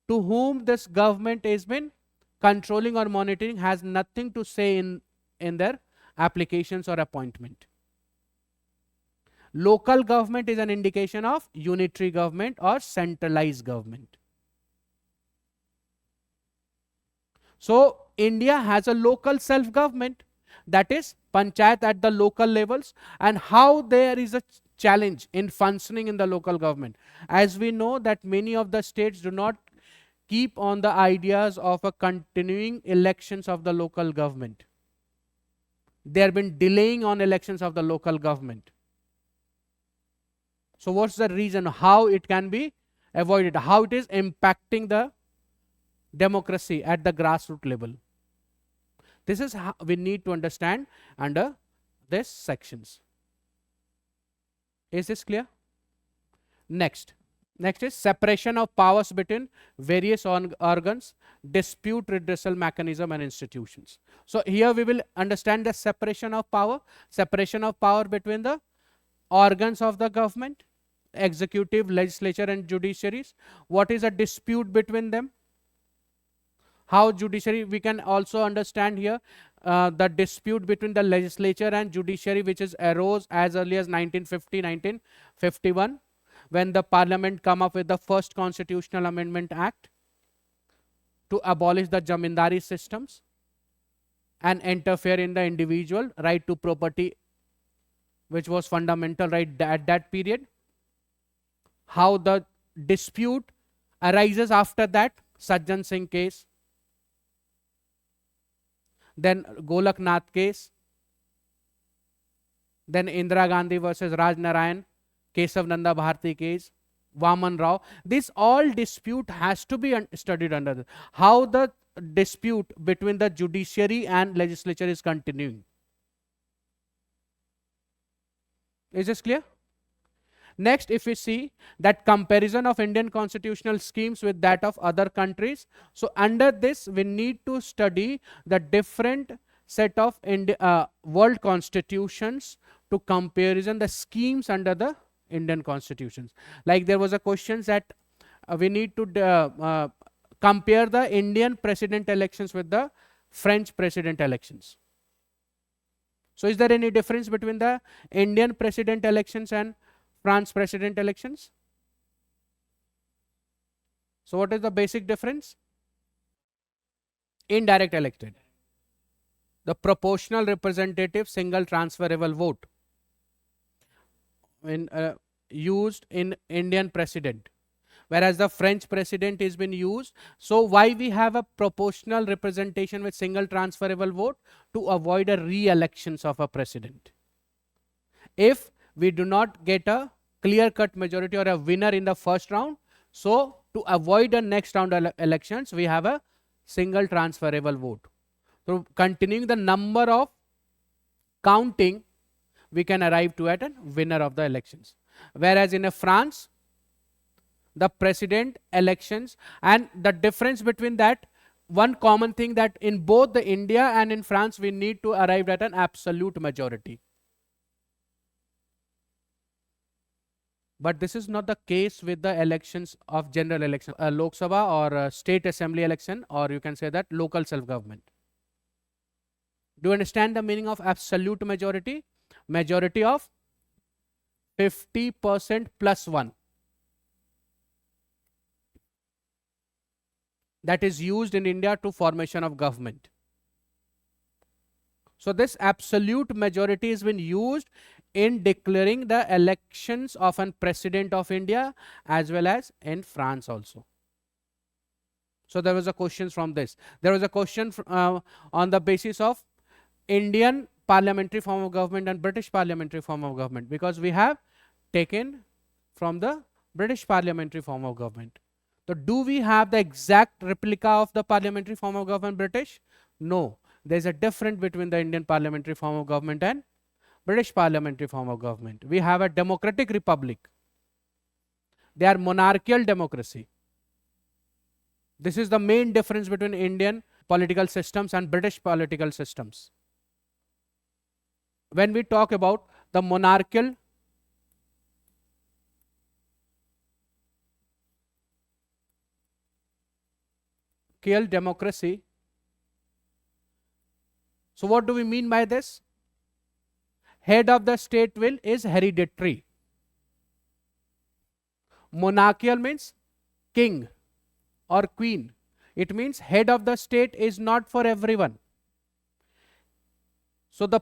to whom this government has been controlling or monitoring has nothing to say in their applications or appointment. Local government is an indication of unitary government or centralized government. So India has a local self-government, that is panchayat at the local levels, and how there is a challenge in functioning in the local government. As we know that many of the states do not keep on the ideas of a continuing elections of the local government. They have been delaying on elections of the local government. So what's the reason? How it can be avoided? How it is impacting the democracy at the grassroots level? This is how we need to understand under these sections. Is this clear? Next is separation of powers between various organs, dispute redressal mechanism and institutions. So here we will understand the separation of power between the organs of the government, executive, legislature and judiciaries. What is a dispute between them? How judiciary, we can also understand here the dispute between the legislature and judiciary, which is arose as early as 1950, 1951, when the parliament come up with the first constitutional amendment act to abolish the jamindari systems and interfere in the individual right to property, which was fundamental right at that period. How the dispute arises after that, Sajjan Singh case, then Golaknath case, then Indira Gandhi versus Raj Narayan, Kesav Nanda Bharati case, Vaman Rao. This all dispute has to be studied under this. How the dispute between the judiciary and legislature is continuing. Is this clear? Next, if we see that comparison of Indian constitutional schemes with that of other countries, so under this we need to study the different set of world constitutions to comparison the schemes under the Indian constitutions. Like there was a question that we need to compare the Indian president elections with the French president elections. So is there any difference between the Indian president elections and France president elections? So what is the basic difference? Indirect elected. The proportional representative single transferable vote used in Indian president, whereas the French president is been used. So why we have a proportional representation with single transferable vote? To avoid a re-elections of a president. If we do not get a clear-cut majority or a winner in the first round, so to avoid the next round elections, we have a single transferable vote. So continuing the number of counting, we can arrive to at a winner of the elections. Whereas in France, the president elections, and the difference between that, one common thing that in both the India and in France, we need to arrive at an absolute majority. But this is not the case with the elections of general election, Lok Sabha or state assembly election, or you can say that local self-government. Do you understand the meaning of absolute majority? Majority of 50% plus 1. That is used in India to formation of government. So this absolute majority has been used in declaring the elections of an president of India as well as in France also. So there was a question from this. There was a question on the basis of Indian parliamentary form of government and British parliamentary form of government, because we have taken from the British parliamentary form of government. So do we have the exact replica of the parliamentary form of government British? No. There is a difference between the Indian parliamentary form of government and British parliamentary form of government. We have a democratic republic. They are monarchical democracy. This is the main difference between Indian political systems and British political systems. When we talk about the monarchical democracy, so what do we mean by this? Head of the state will is hereditary. Monarchical means king or queen. It means head of the state is not for everyone. So the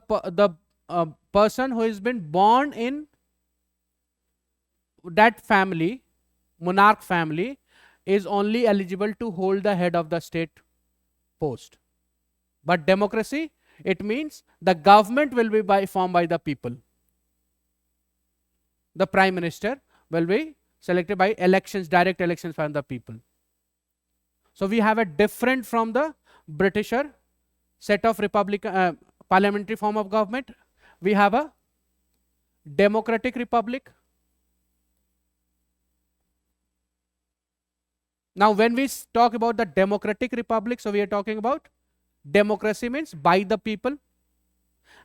person who has been born in that family, monarch family, is only eligible to hold the head of the state post. But democracy, it means the government will be formed by the people. The prime minister will be selected by elections, direct elections from the people. So we have a different from the Britisher set of republican parliamentary form of government. We have a democratic republic. Now when we talk about the democratic republic, so we are talking about democracy means by the people.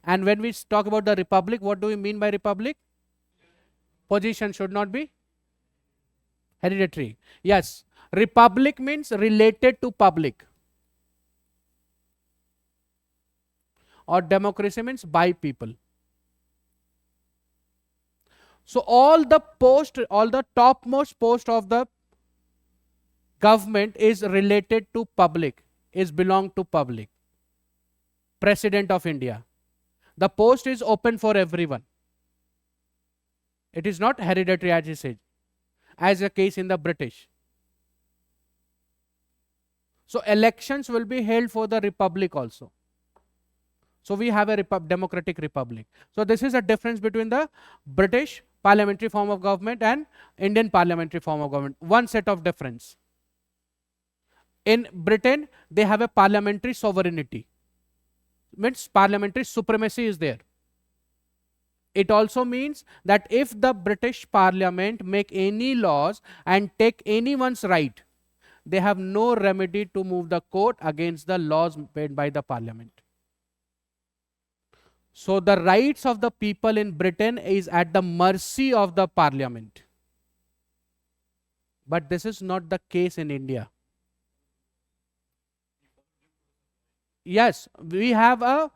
And when we talk about the republic, what do we mean by republic? Position should not be hereditary. Yes, republic means related to public. Or democracy means by people. So all the topmost post of the government is related to public, is belong to public. President of India. The post is open for everyone. It is not hereditary as he said, as a case in the British. So elections will be held for the republic also. So we have a democratic republic. So this is a difference between the British parliamentary form of government and Indian parliamentary form of government. One set of difference. In Britain, they have a parliamentary sovereignty. Means parliamentary supremacy is there. It also means that if the British Parliament make any laws and take anyone's right, they have no remedy to move the court against the laws made by the Parliament. So the rights of the people in Britain is at the mercy of the Parliament. But this is not the case in India. Yes, we have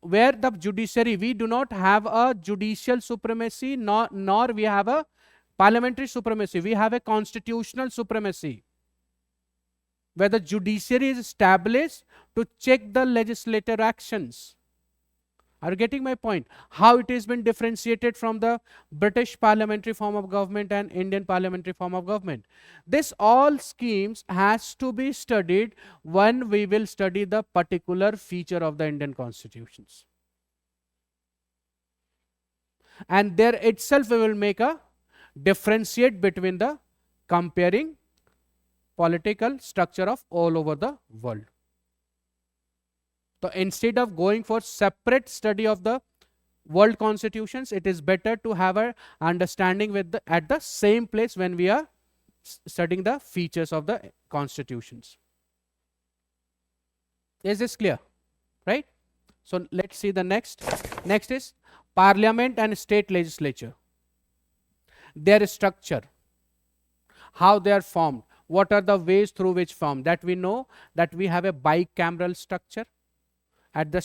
where the judiciary, we do not have a judicial supremacy, nor we have a parliamentary supremacy. We have a constitutional supremacy, where the judiciary is established to check the legislative actions. Are you getting my point? How it has been differentiated from the British parliamentary form of government and Indian parliamentary form of government. This all schemes has to be studied when we will study the particular feature of the Indian constitutions. And there itself we will make a differentiate between the comparing political structure of all over the world. So instead of going for separate study of the world constitutions, it is better to have an understanding with at the same place when we are studying the features of the constitutions. Is this clear? Right? So let's see the next. Next is Parliament and state legislature. Their structure, how they are formed, what are the ways through which formed. That we know that we have a bicameral structure at the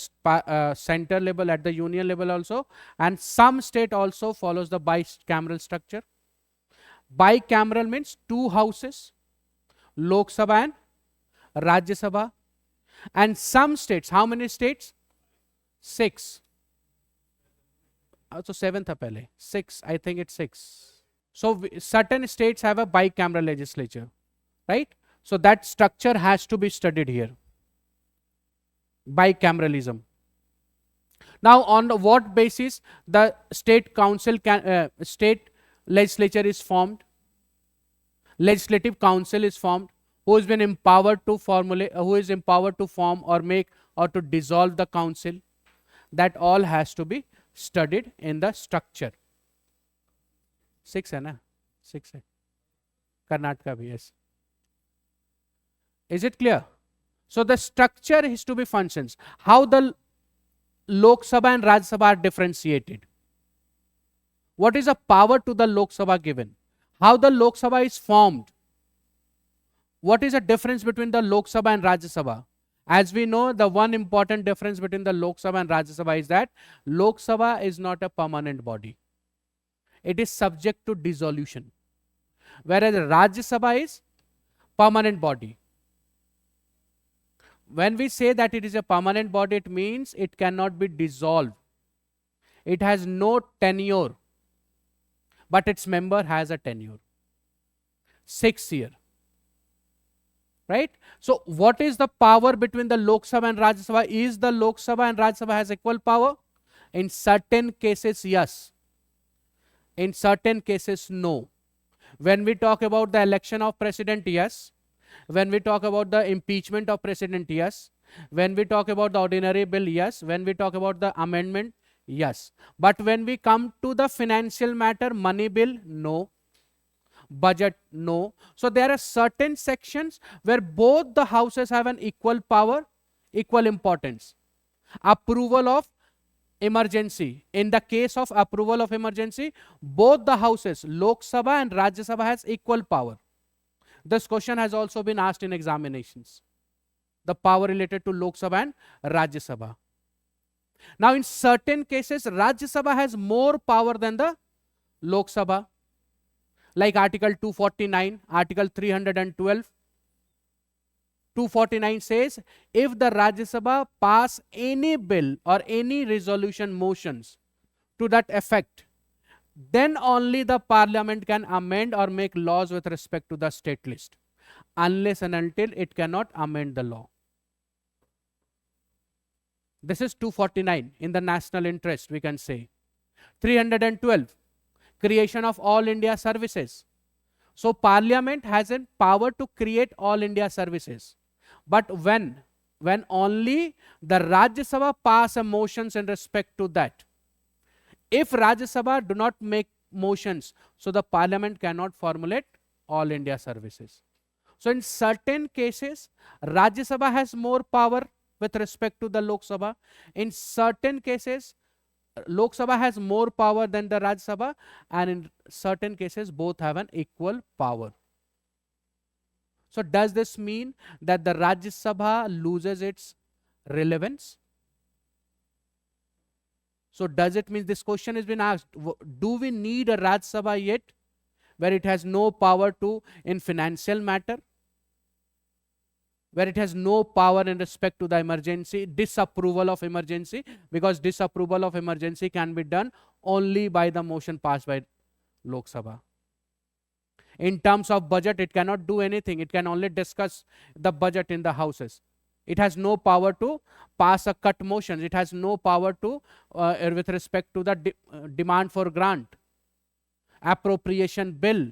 center level, at the union level also, and some state also follows the bicameral structure. Bicameral means two houses, Lok Sabha and Rajya Sabha. And some states, how many states? 6. So 7 tha pehle. 6, I think it's 6. So certain states have a bicameral legislature, right? So that structure has to be studied here. Bicameralism. Now, on what basis the state council state legislature is formed? Legislative council is formed, who has been empowered to formulate, who is empowered to form or make or to dissolve the council. That all has to be studied in the structure. 6 hai na? 6 hai. Karnataka bhi, yes. Is it clear? So the structure is to be functions. How the Lok Sabha and Rajya Sabha are differentiated. What is the power to the Lok Sabha given? How the Lok Sabha is formed? What is the difference between the Lok Sabha and Rajya Sabha? As we know, the one important difference between the Lok Sabha and Rajya Sabha is that Lok Sabha is not a permanent body. It is subject to dissolution. Whereas Rajya Sabha is permanent body. When we say that it is a permanent body, it means it cannot be dissolved. It has no tenure, but its member has a tenure. 6 years. Right? So what is the power between the Lok Sabha and Rajya Sabha? Is the Lok Sabha and Rajya Sabha has equal power? In certain cases, yes. In certain cases, no. When we talk about the election of president, yes. When we talk about the impeachment of president, yes. When we talk about the ordinary bill, yes. When we talk about the amendment, yes. But when we come to the financial matter, money bill, no. Budget, no. So there are certain sections where both the houses have an equal power, equal importance. Approval of emergency. In the case of approval of emergency, both the houses, Lok Sabha and Rajya Sabha, has equal power. This question has also been asked in examinations. The power related to Lok Sabha and Rajya Sabha. Now in certain cases, Rajya Sabha has more power than the Lok Sabha. Like Article 249, Article 312. 249 says, if the Rajya Sabha pass any bill or any resolution motions to that effect, then only the parliament can amend or make laws with respect to the state list, unless and until it cannot amend the law. This is 249 in the national interest, we can say. 312, creation of all India services. So parliament has a power to create all India services. But when only the Rajya Sabha pass a motions in respect to that. If Rajya Sabha do not make motions, so the parliament cannot formulate all India services. So in certain cases, Rajya Sabha has more power with respect to the Lok Sabha. In certain cases, Lok Sabha has more power than the Rajya Sabha, and in certain cases, both have an equal power. So does this mean that the Rajya Sabha loses its relevance? So does it mean, this question has been asked, do we need a Rajya Sabha yet, where it has no power to in financial matter, where it has no power in respect to the emergency, disapproval of emergency, because disapproval of emergency can be done only by the motion passed by Lok Sabha. In terms of budget, it cannot do anything. It can only discuss the budget in the houses. It has no power to pass a cut motion. It has no power to, with respect to the demand for grant, appropriation bill,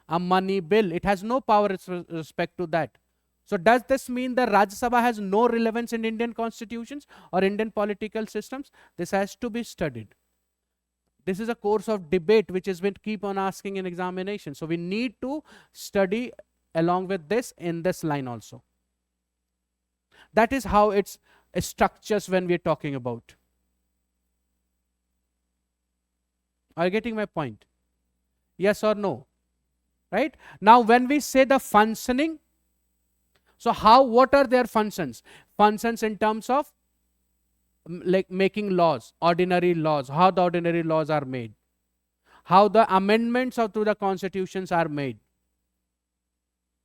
a money bill. It has no power with respect to that. So does this mean the Rajya Sabha has no relevance in Indian constitutions or Indian political systems? This has to be studied. This is a course of debate which has been keep on asking in examination. So we need to study along with this in this line also. That is how it's structures when we are talking about. Are you getting my point? Yes or no? Right? Now when we say the functioning, so what are their functions? Functions in terms of like making laws, ordinary laws, how the ordinary laws are made, how the amendments to the constitutions are made,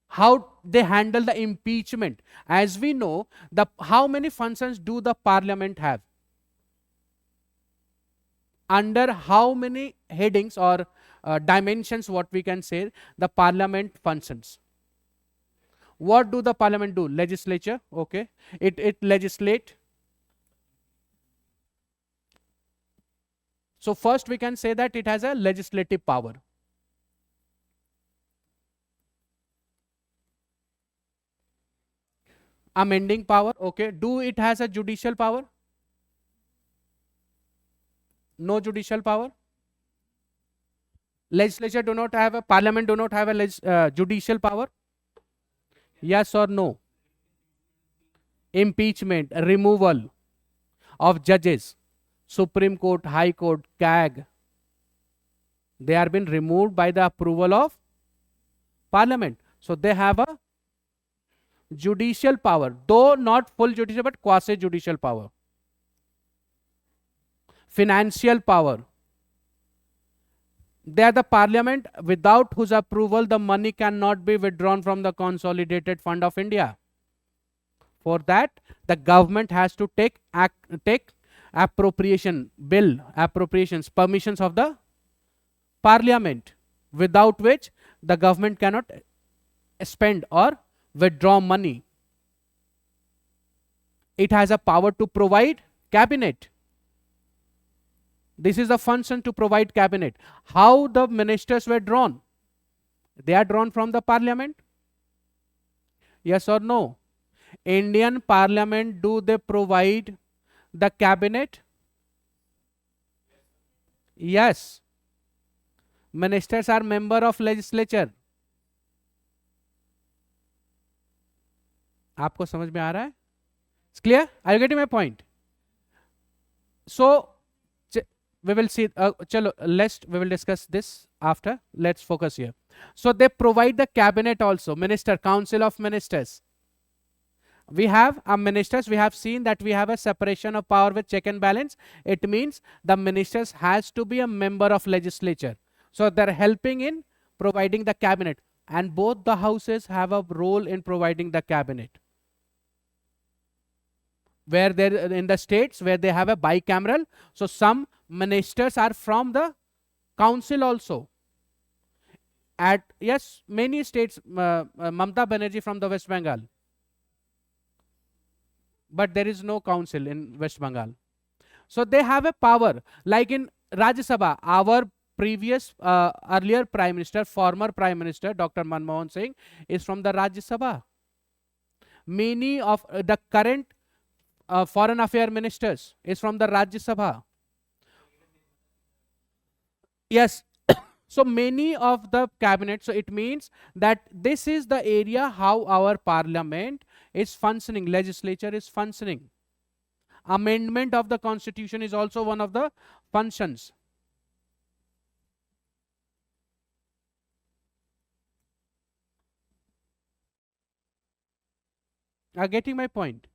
how they handle the impeachment. As we know, how many functions do the parliament have? under how many headings or dimensions, what we can say, the parliament functions. What do the parliament do? Legislature, okay. It legislate. So first we can say that it has a legislative power. Amending power, okay. Do it has a judicial power? No judicial power. Legislature do not have a, parliament do not have a judicial power. Yes or no? Impeachment, removal of judges, Supreme Court, High Court, CAG, they are been removed by the approval of parliament. So they have a judicial power, though not full judicial but quasi judicial power. Financial power, they are the parliament without whose approval the money cannot be withdrawn from the consolidated fund of India. For that, the government has to take appropriation bill, appropriations, permissions of the parliament, without which the government cannot spend or withdraw money. It has a power to provide cabinet. This is the function to provide cabinet. How the ministers were drawn? They are drawn from the parliament. Yes or no? Indian parliament, do they provide the cabinet? Yes. Ministers are member of legislature. आपको समझ में आ रहा है? It's clear? Are you getting my point? So we will see. Chalo, we will discuss this after. Let's focus here. So they provide the cabinet also, minister, council of ministers. We have ministers. We have seen that we have a separation of power with check and balance. It means the ministers has to be a member of legislature. So they're helping in providing the cabinet, and both the houses have a role in providing the cabinet. Where there in the states where they have a bicameral, so some ministers are from the council also. At yes, many states, Mamata Banerjee from the West Bengal, but there is no council in West Bengal. So they have a power, like in Rajya Sabha. Our previous earlier prime minister, former prime minister Dr. Manmohan Singh is from the Rajya Sabha. Many of the current foreign affairs ministers is from the Rajya Sabha. Yes. So many of the cabinet, so it means that this is the area how our parliament is functioning, legislature is functioning. Amendment of the constitution is also one of the functions. Are getting my point?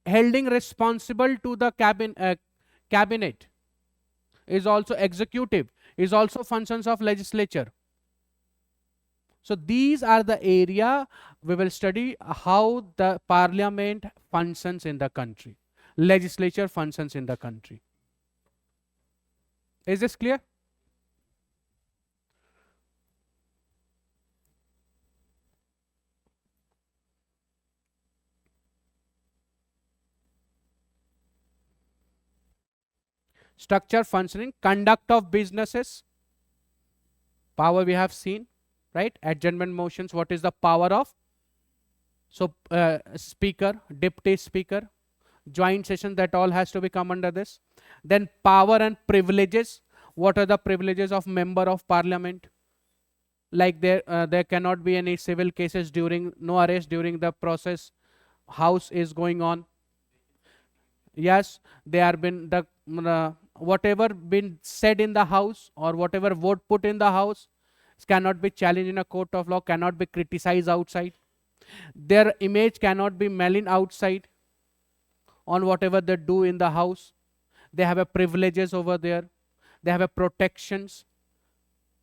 Holding responsible to the cabinet is also executive, is also functions of legislature. So these are the area we will study how the parliament functions in the country, legislature functions in the country. Is this clear? Structure, functioning, conduct of businesses, power we have seen, right? Adjournment motions, what is the power of? So speaker, deputy speaker, joint session, that all has to be come under this. Then power and privileges, what are the privileges of member of parliament? Like there cannot be any civil cases during, no arrest during the process, house is going on. Yes, they are been the whatever been said in the house or whatever vote put in the house cannot be challenged in a court of law, cannot be criticized outside. Their image cannot be malign outside on whatever they do in the house. They have a privileges over there. They have a protections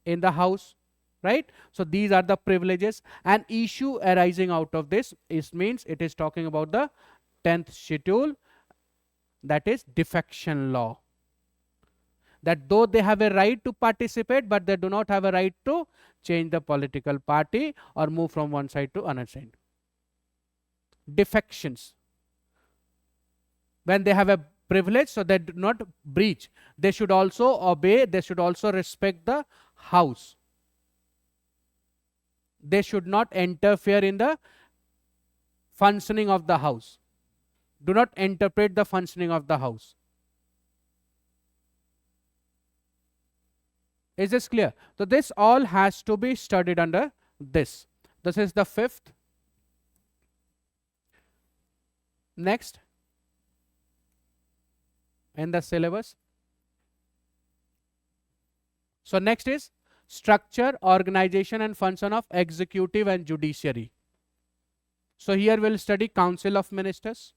in the house, right? So these are the privileges. An issue arising out of this is means it is talking about the 10th schedule, that is defection law. that though they have a right to participate, but they do not have a right to change the political party or move from one side to another side. Defections. When they have a privilege, so they do not breach. They should also obey, they should also respect the house. They should not interfere in the functioning of the house. Do not interpret the functioning of the house. Is this clear? So this all has to be studied under this. This is the fifth. Next, in the syllabus. So next is structure, organization and function of executive and judiciary. So here we'll study Council of Ministers,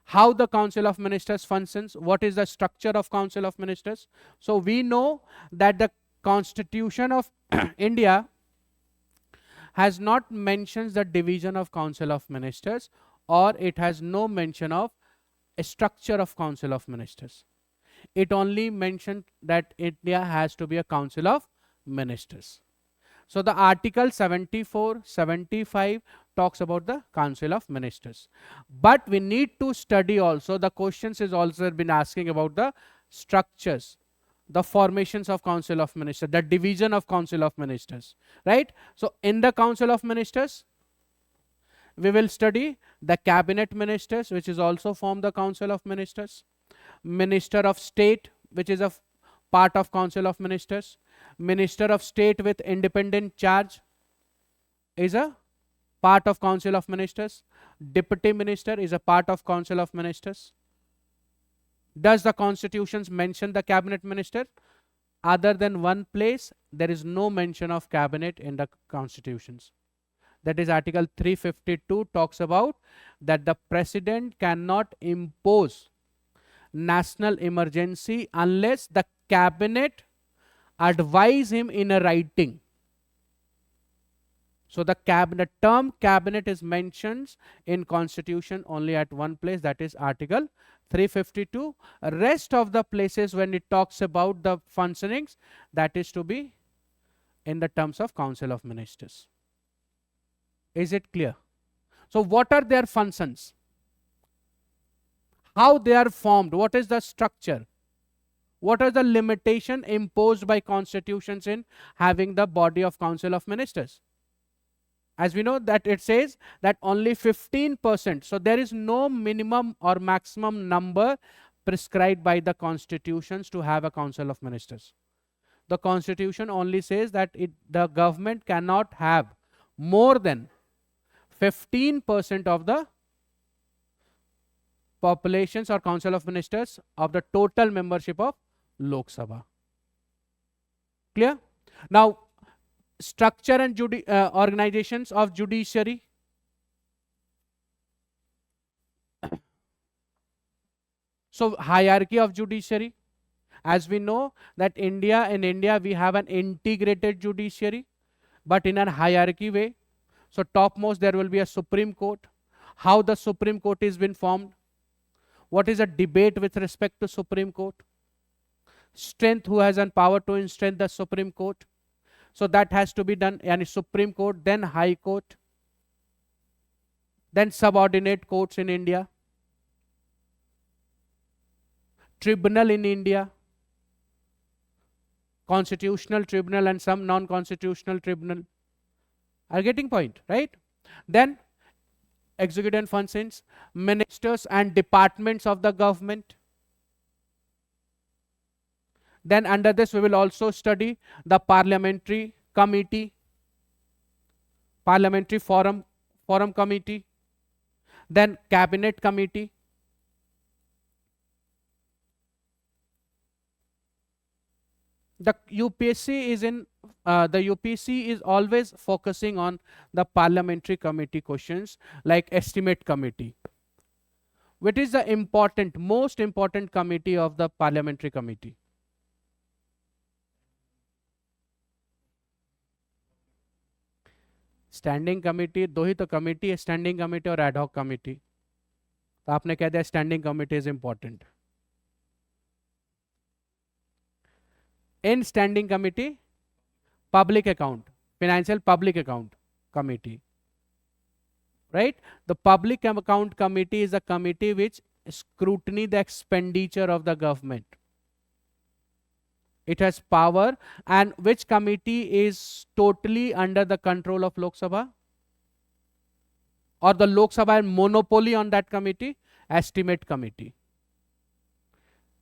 how the Council of Ministers functions, what is the structure of Council of Ministers. So we know that the Constitution of India has not mentioned the division of Council of Ministers, or it has no mention of a structure of Council of Ministers. It only mentioned that India has to be a Council of Ministers. So the article 74, 75 talks about the Council of Ministers. But we need to study also, the questions is also been asking about the structures, the formations of Council of Ministers, the division of Council of Ministers, right? So in the Council of Ministers, we will study the Cabinet Ministers, which is also form the Council of Ministers, Minister of State, which is a part of Council of Ministers, Minister of State with independent charge is a part of Council of Ministers, Deputy Minister is a part of Council of Ministers. Does the constitutions mention the Cabinet Minister? Other than one place, there is no mention of Cabinet in the constitutions. That is Article 352 talks about that the President cannot impose national emergency unless the Cabinet advise him in a writing. So the term cabinet is mentioned in constitution only at one place, that is Article 352. Rest of the places when it talks about the functionings, that is to be in the terms of Council of Ministers. Is it clear? So what are their functions? How they are formed? What is the structure? What are the limitation imposed by constitutions in having the body of Council of Ministers? As we know that it says that only 15%. So there is no minimum or maximum number prescribed by the constitutions to have a Council of Ministers. The constitution only says that the government cannot have more than 15% of the populations or Council of Ministers of the total membership of Lok Sabha. Clear? Now, structure and organizations of judiciary. So, hierarchy of judiciary. As we know that in India we have an integrated judiciary, but in a hierarchy way. So, topmost there will be a Supreme Court. How the Supreme Court is been formed? What is a debate with respect to Supreme Court? Strength, who has an power to strengthen the Supreme Court? So that has to be done in Supreme Court, then High Court, then subordinate courts in India, tribunal in India, constitutional tribunal and some non-constitutional tribunal. Are getting point, right? Then executive and functions, ministers and departments of the government. Then under this we will also study the parliamentary committee, parliamentary forum committee, then cabinet committee. The UPSC is always focusing on the parliamentary committee questions like estimate committee. Which is the most important committee of the parliamentary committee? Standing committee, दो ही तो committee है, standing committee और ad hoc committee. तो आपने कह दिया standing committee is important. In standing committee, public account, financial public account committee, right? The public account committee is a committee which scrutiny the expenditure of the government. It has power, and which committee is totally under the control of Lok Sabha, or the Lok Sabha has monopoly on that committee? Estimate committee.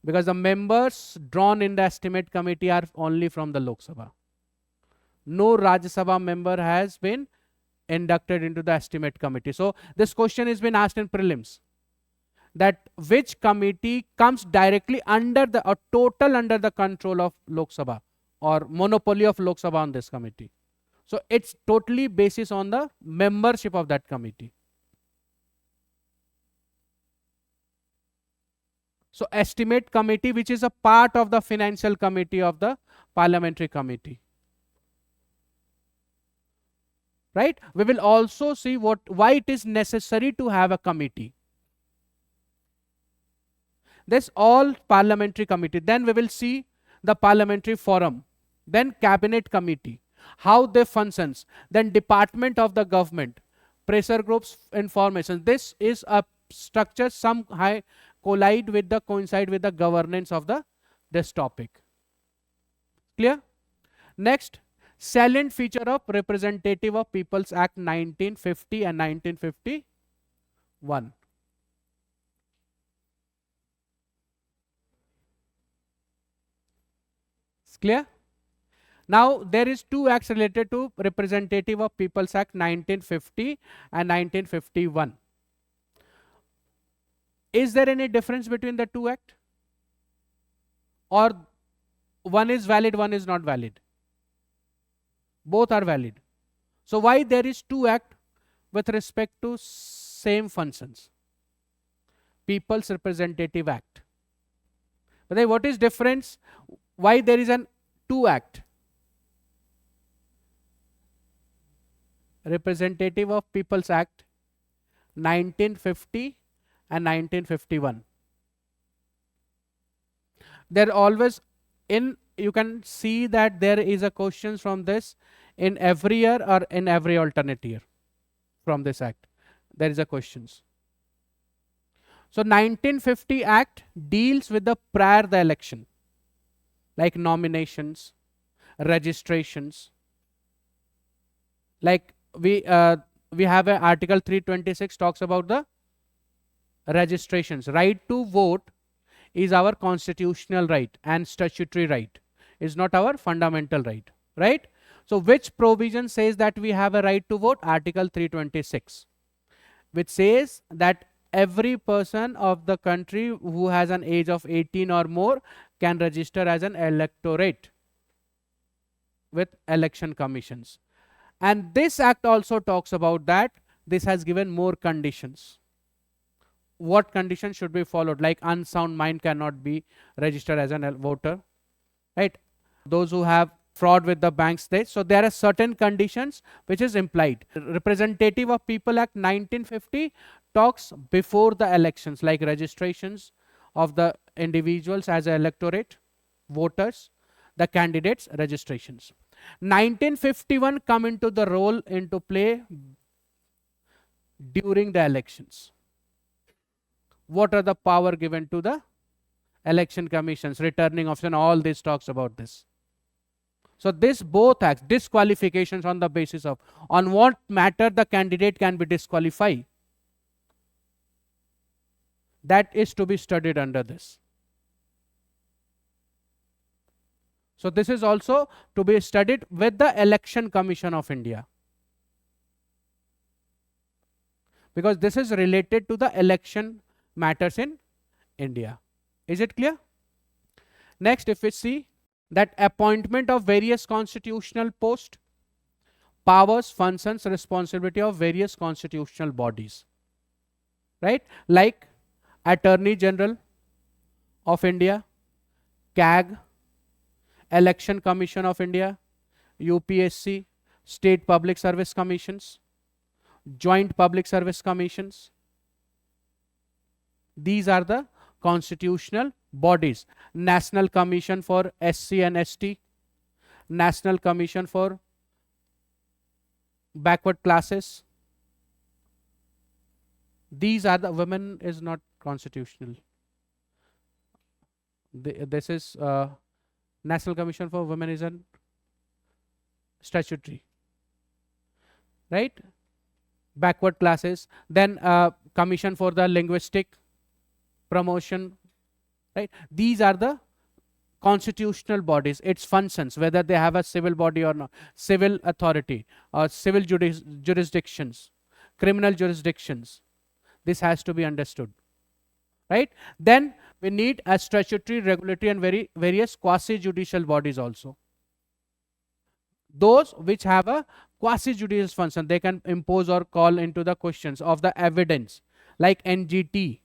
Because the members drawn in the estimate committee are only from the Lok Sabha. No Rajya Sabha member has been inducted into the estimate committee. So this question has been asked in prelims, that which committee comes directly under the, or total under the control of Lok Sabha, or monopoly of Lok Sabha on this committee. So it's totally basis on the membership of that committee. So estimate committee, which is a part of the financial committee of the parliamentary committee. Right? We will also see why it is necessary to have a committee. This all parliamentary committee. Then we will see the parliamentary forum. Then cabinet committee, how they functions. Then department of the government, pressure groups information. This is a structure some high coincide with the governance of this topic. Clear? Next, salient feature of Representative of People's Act 1950 and 1951. It's clear? Now there is two acts related to Representative of People's Act 1950 and 1951. Is there any difference between the two acts? Or one is valid, one is not valid? Both are valid. So why there is two acts with respect to same functions? People's Representative Act. But then what is difference? Why there is an two act? Representative of People's Act 1950 and 1951. There always you can see that there is a question from this in every year or in every alternate year from this act. There is a questions. So 1950 Act deals with the prior the election, like nominations, registrations. Like we have a Article 326 talks about the registrations. Right to vote is our constitutional right and statutory right, is not our fundamental right, right? So which provision says that we have a right to vote? Article 326, which says that every person of the country who has an age of 18 or more can register as an electorate with election commissions. And this act also talks about that this has given more conditions. What conditions should be followed? Like unsound mind cannot be registered as a voter, right? Those who have fraud with the banks, so there are certain conditions which is implied. Representative of People Act 1950 talks before the elections, like registrations of the individuals as an electorate, voters, the candidates, registrations. 1951 come into play during the elections. What are the power given to the election commissions, returning officer, all this talks about this. So this both acts, disqualifications on the basis of on what matter the candidate can be disqualified. That is to be studied under this. So this is also to be studied with the Election Commission of India, because this is related to the election matters in India. Is it clear? Next, if we see that appointment of various constitutional posts, powers, functions, responsibility of various constitutional bodies, right? Like Attorney General of India, CAG, Election Commission of India, UPSC, State Public Service Commissions, Joint Public Service Commissions. These are the constitutional bodies: National Commission for SC and ST, National Commission for Backward Classes. These are the, women is not constitutional. This is National Commission for Women is an statutory, right? Backward classes. Then Commission for the Linguistic Promotion, right? These are the constitutional bodies, its functions, whether they have a civil body or not, civil authority or civil jurisdictions, criminal jurisdictions. This has to be understood, right? Then we need a statutory, regulatory and various quasi-judicial bodies also. Those which have a quasi-judicial function, they can impose or call into the questions of the evidence, like NGT.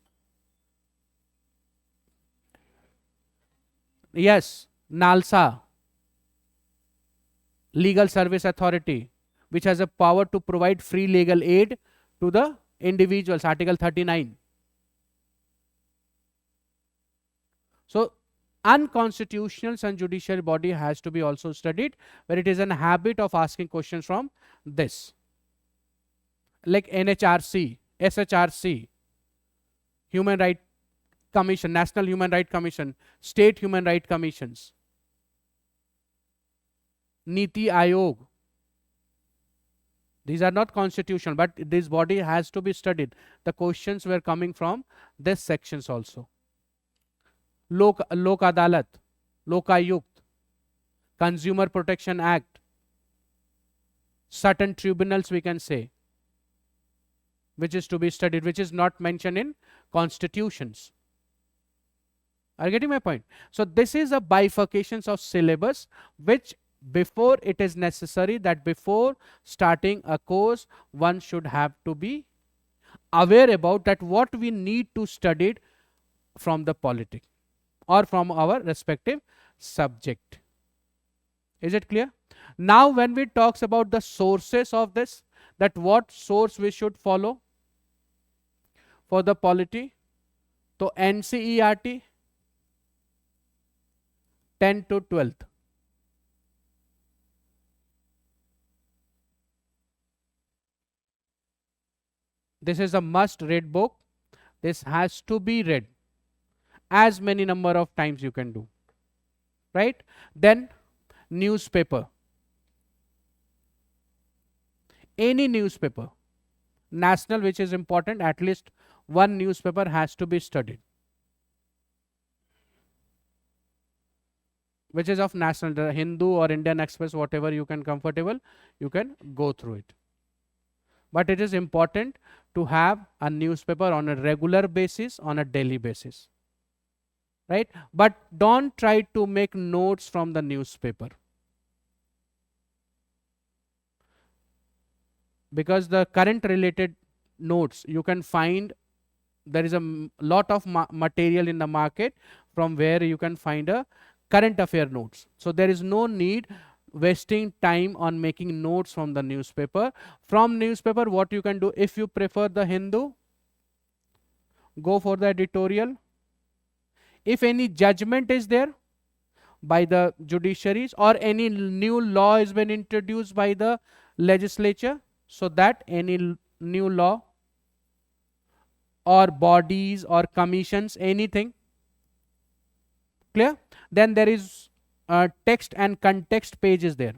Yes, NALSA, Legal Service Authority, which has a power to provide free legal aid to the individuals, Article 39. So unconstitutional and judicial body has to be also studied, where it is a habit of asking questions from this, like NHRC, SHRC, Human Rights Commission, National Human Rights Commission, State Human Rights Commissions, Niti Aayog. These are not constitutional, but this body has to be studied. The questions were coming from this sections also. Lok Adalat, Lokayukt, Consumer Protection Act, certain tribunals we can say, which is to be studied, which is not mentioned in constitutions. Are you getting my point? So this is a bifurcations of syllabus, which before it is necessary that before starting a course, one should have to be aware about that what we need to study from the polity or from our respective subject. Is it clear? Now when we talks about the sources of this, that what source we should follow for the polity, so NCERT 10 to 12th. This is a must read book. This has to be read as many number of times you can do, right? Then newspaper, any newspaper, national, which is important, at least one newspaper has to be studied, which is of national, the Hindu or Indian Express, whatever you can comfortable, you can go through it. But it is important to have a newspaper on a regular basis, on a daily basis, right? But don't try to make notes from the newspaper, because the current related notes you can find, there is a lot of material in the market from where you can find a current affair notes. So there is no need wasting time on making notes from the newspaper. From newspaper, what you can do, if you prefer the Hindu, go for the editorial. If any judgment is there by the judiciaries or any new law has been introduced by the legislature, so that any new law or bodies or commissions, anything, clear? Then there is text and context page is there.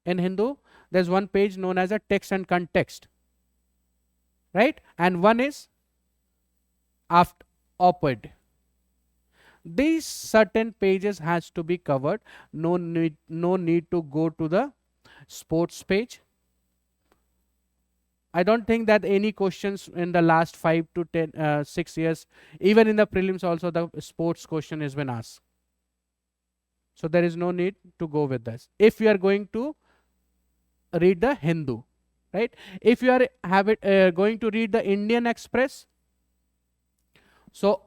In Hindu, there's one page known as a text and context, right? And one is after op-ed. These certain pages has to be covered. No need to go to the sports page. I don't think that any questions in the last 5 to 6 years, even in the prelims also, the sports question has been asked. So there is no need to go with this. If you are going to read the Hindu, right? If you are going to read the Indian Express, so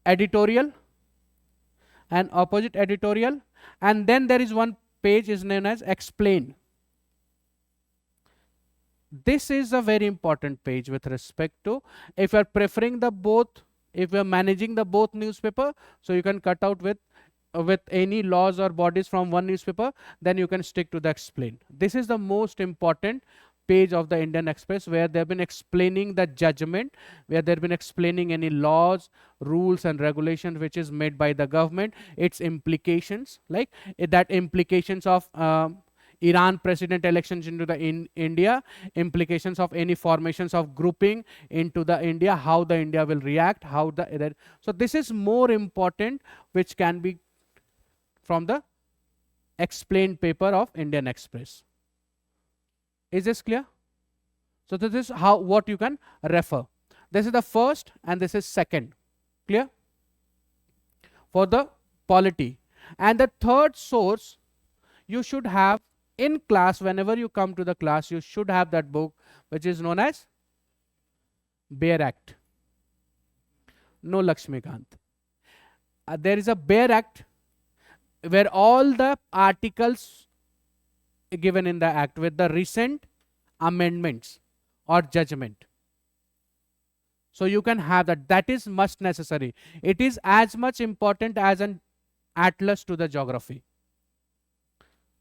editorial and opposite editorial, and then there is one page is known as explain. This is a very important page with respect to, if you are preferring the both If you are managing the both newspaper, so you can cut out with any laws or bodies from one newspaper, then you can stick to the explain. This is the most important page of the Indian Express, where they've been explaining the judgment, where they've been explaining any laws, rules and regulations which is made by the government, its implications, like that implications of Iran president elections into the India, implications of any formations of grouping into the India, how the India will react, how the so this is more important, which can be from the explained paper of Indian Express. Is this clear? So this is how what you can refer. This is the first and this is second. Clear? For the polity. And the third source you should have in class. Whenever you come to the class, you should have that book which is known as Bare Act. No Lakshmikant. There is a Bare Act where all the articles given in the act with the recent amendments or judgment. So you can have that. That is must necessary. It is as much important as an atlas to the geography.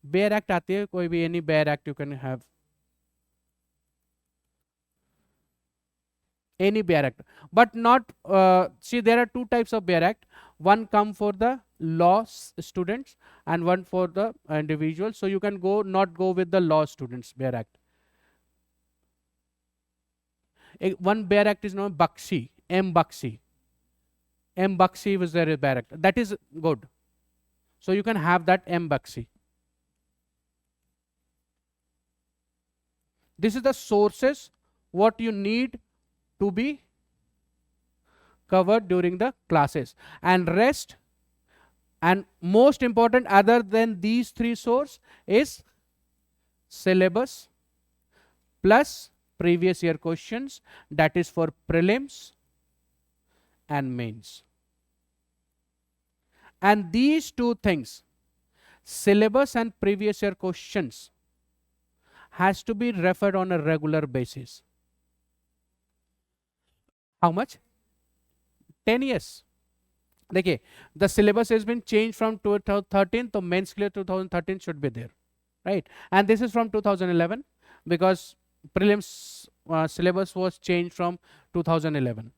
Bare Act आती है कोई भी, any Bare Act you can have. Any Bare Act, but not see, there are two types of Bare Act. One come for the law students and one for the individuals. So you can not go with the law students Bare Act. One Bare Act is known Bakshi, M Bakshi. M Bakshi was there, Bare Act. That is good. So you can have that M Bakshi. This is the sources what you need to be covered during the classes, and rest and most important other than these three sources is syllabus plus previous year questions, that is for prelims and mains. And these two things, syllabus and previous year questions, has to be referred on a regular basis. How much? 10 years. देखिए, the syllabus has been changed from 2013, so mains clear 2013 should be there, right? And this is from 2011 because prelims syllabus was changed from 2011,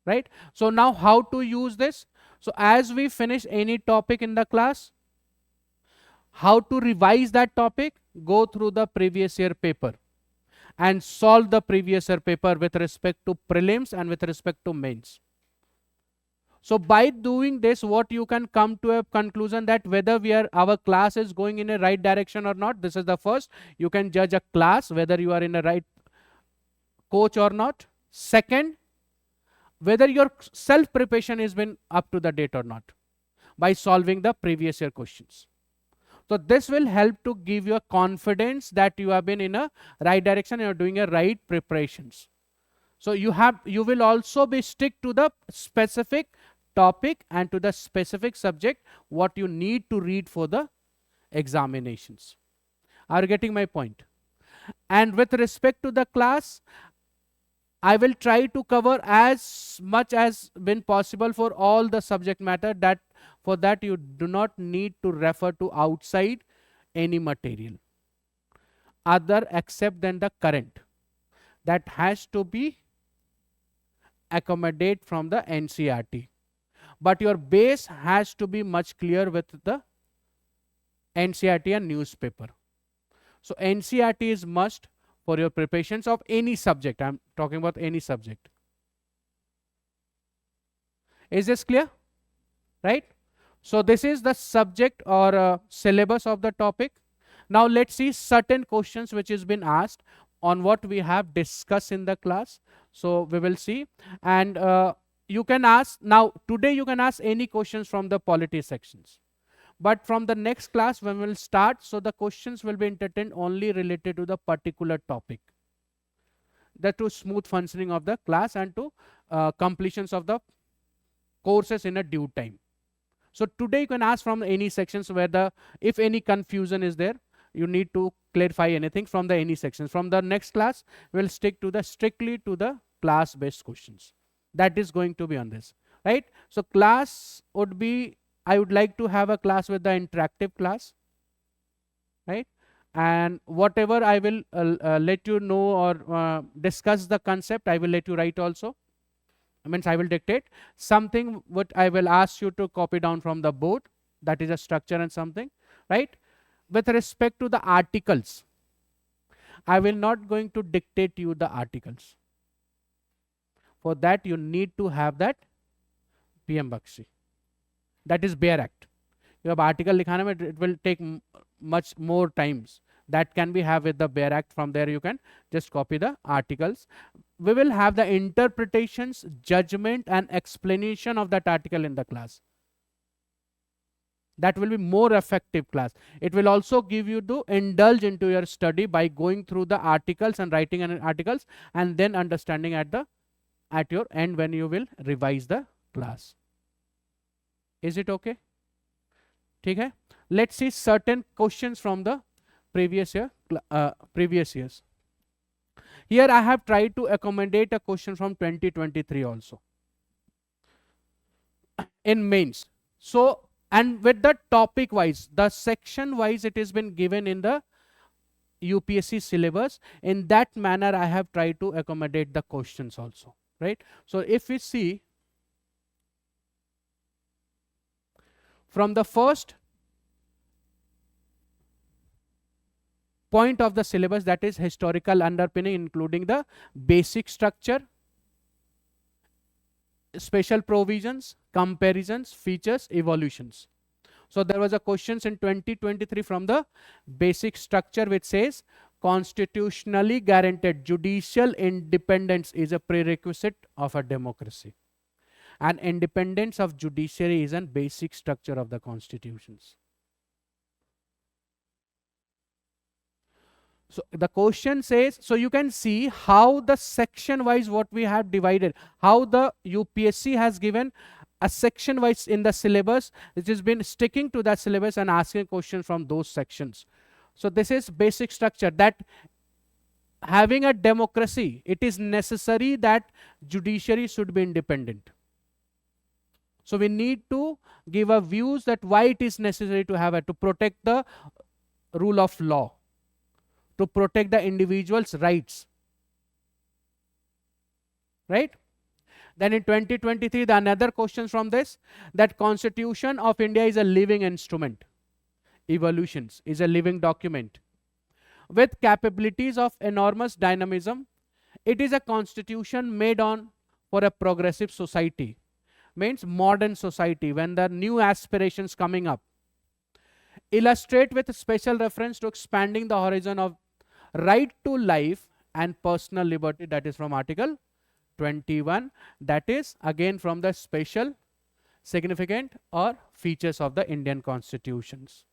right? So now how to use this? So as we finish any topic in the class, how to revise that topic? Go through the previous year paper and solve the previous year paper with respect to prelims and with respect to mains. So by doing this, what you can come to a conclusion that whether our class is going in a right direction or not. This is the first. You can judge a class whether you are in a right coach or not. Second, whether your self preparation has been up to the date or not by solving the previous year questions. So this will help to give you a confidence that you have been in a right direction and you are doing a right preparations. So you will also be stick to the specific topic and to the specific subject what you need to read for the examinations. Are you getting my point? And with respect to the class, I will try to cover as much as been possible for all the subject matter. That for that you do not need to refer to outside any material other except than the current. That has to be accommodate from the NCERT. But your base has to be much clear with the NCERT and newspaper. So NCERT is must for your preparations of any subject. I'm talking about any subject. Is this clear? Right? So this is the subject or syllabus of the topic. Now let's see certain questions which has been asked on what we have discussed in the class. So we will see, and you can ask now today you can ask any questions from the polity sections. But from the next class when we will start, so the questions will be entertained only related to the particular topic. That to smooth functioning of the class and to completions of the courses in a due time. So today you can ask from any sections where if any confusion is there, you need to clarify anything from the any sections. From the next class, we'll stick to the strictly to the class based questions. that is going to be on this, right? So class would be, I would like to have a class with the interactive class, right? And whatever I will let you know or discuss the concept, I will let you write also. Means I will dictate something what I will ask you to copy down from the board. That is a structure and something, right? With respect to the articles, I will not going to dictate you the articles. For that you need to have that PM Bakshi. That is bare act. You have article likhane mein, it will take much more times. That can be have with the bare act. From there you can just copy the articles. We will have the interpretations, judgment and explanation of that article in the class. That will be more effective class. It will also give you to indulge into your study by going through the articles and writing an articles and then understanding at your end when you will revise the class. Is it okay? ठीक है? Let's see certain questions from the previous years. Here I have tried to accommodate a question from 2023 also in mains. So, and with the topic wise, the section wise, it has been given in the UPSC syllabus. In that manner, I have tried to accommodate the questions also, right? So if we see from the first point of the syllabus, that is historical underpinning, including the basic structure, special provisions, comparisons, features, evolutions. So there was a questions in 2023 from the basic structure which says constitutionally guaranteed judicial independence is a prerequisite of a democracy, and independence of judiciary is a basic structure of the constitutions. So the question says, so you can see how the section wise what we have divided, how the UPSC has given a section wise in the syllabus, which has been sticking to that syllabus and asking questions from those sections. So this is basic structure, that having a democracy, it is necessary that judiciary should be independent. So we need to give a views that why it is necessary to have it, to protect the rule of law, to protect the individual's rights, right? Then in 2023, the another question from this, that Constitution of India is a living instrument. Evolutions is a living document with capabilities of enormous dynamism. It is a constitution made on for a progressive society, means modern society when the new aspirations coming up. Illustrate with special reference to expanding the horizon of right to life and personal liberty, that is from Article 21, that is again from the special significant or features of the Indian constitutions.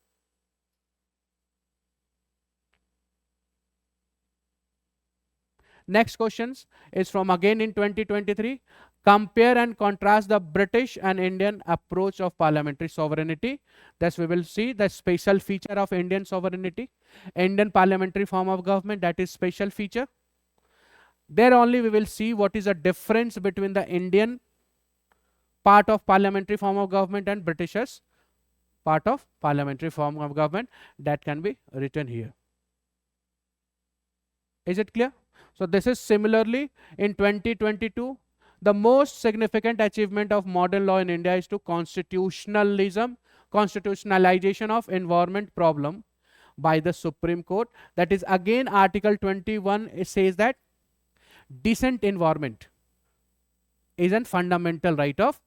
Next questions is from again in 2023. Compare and contrast the British and Indian approach of parliamentary sovereignty. Thus we will see the special feature of Indian sovereignty. Indian parliamentary form of government, that is special feature. There only we will see what is the difference between the Indian part of parliamentary form of government and Britishers part of parliamentary form of government. That can be written here. Is it clear? So this is similarly in 2022. The most significant achievement of modern law in India is to constitutionalization of environment problem by the Supreme Court. That is again Article 21. It says that decent environment is a fundamental right of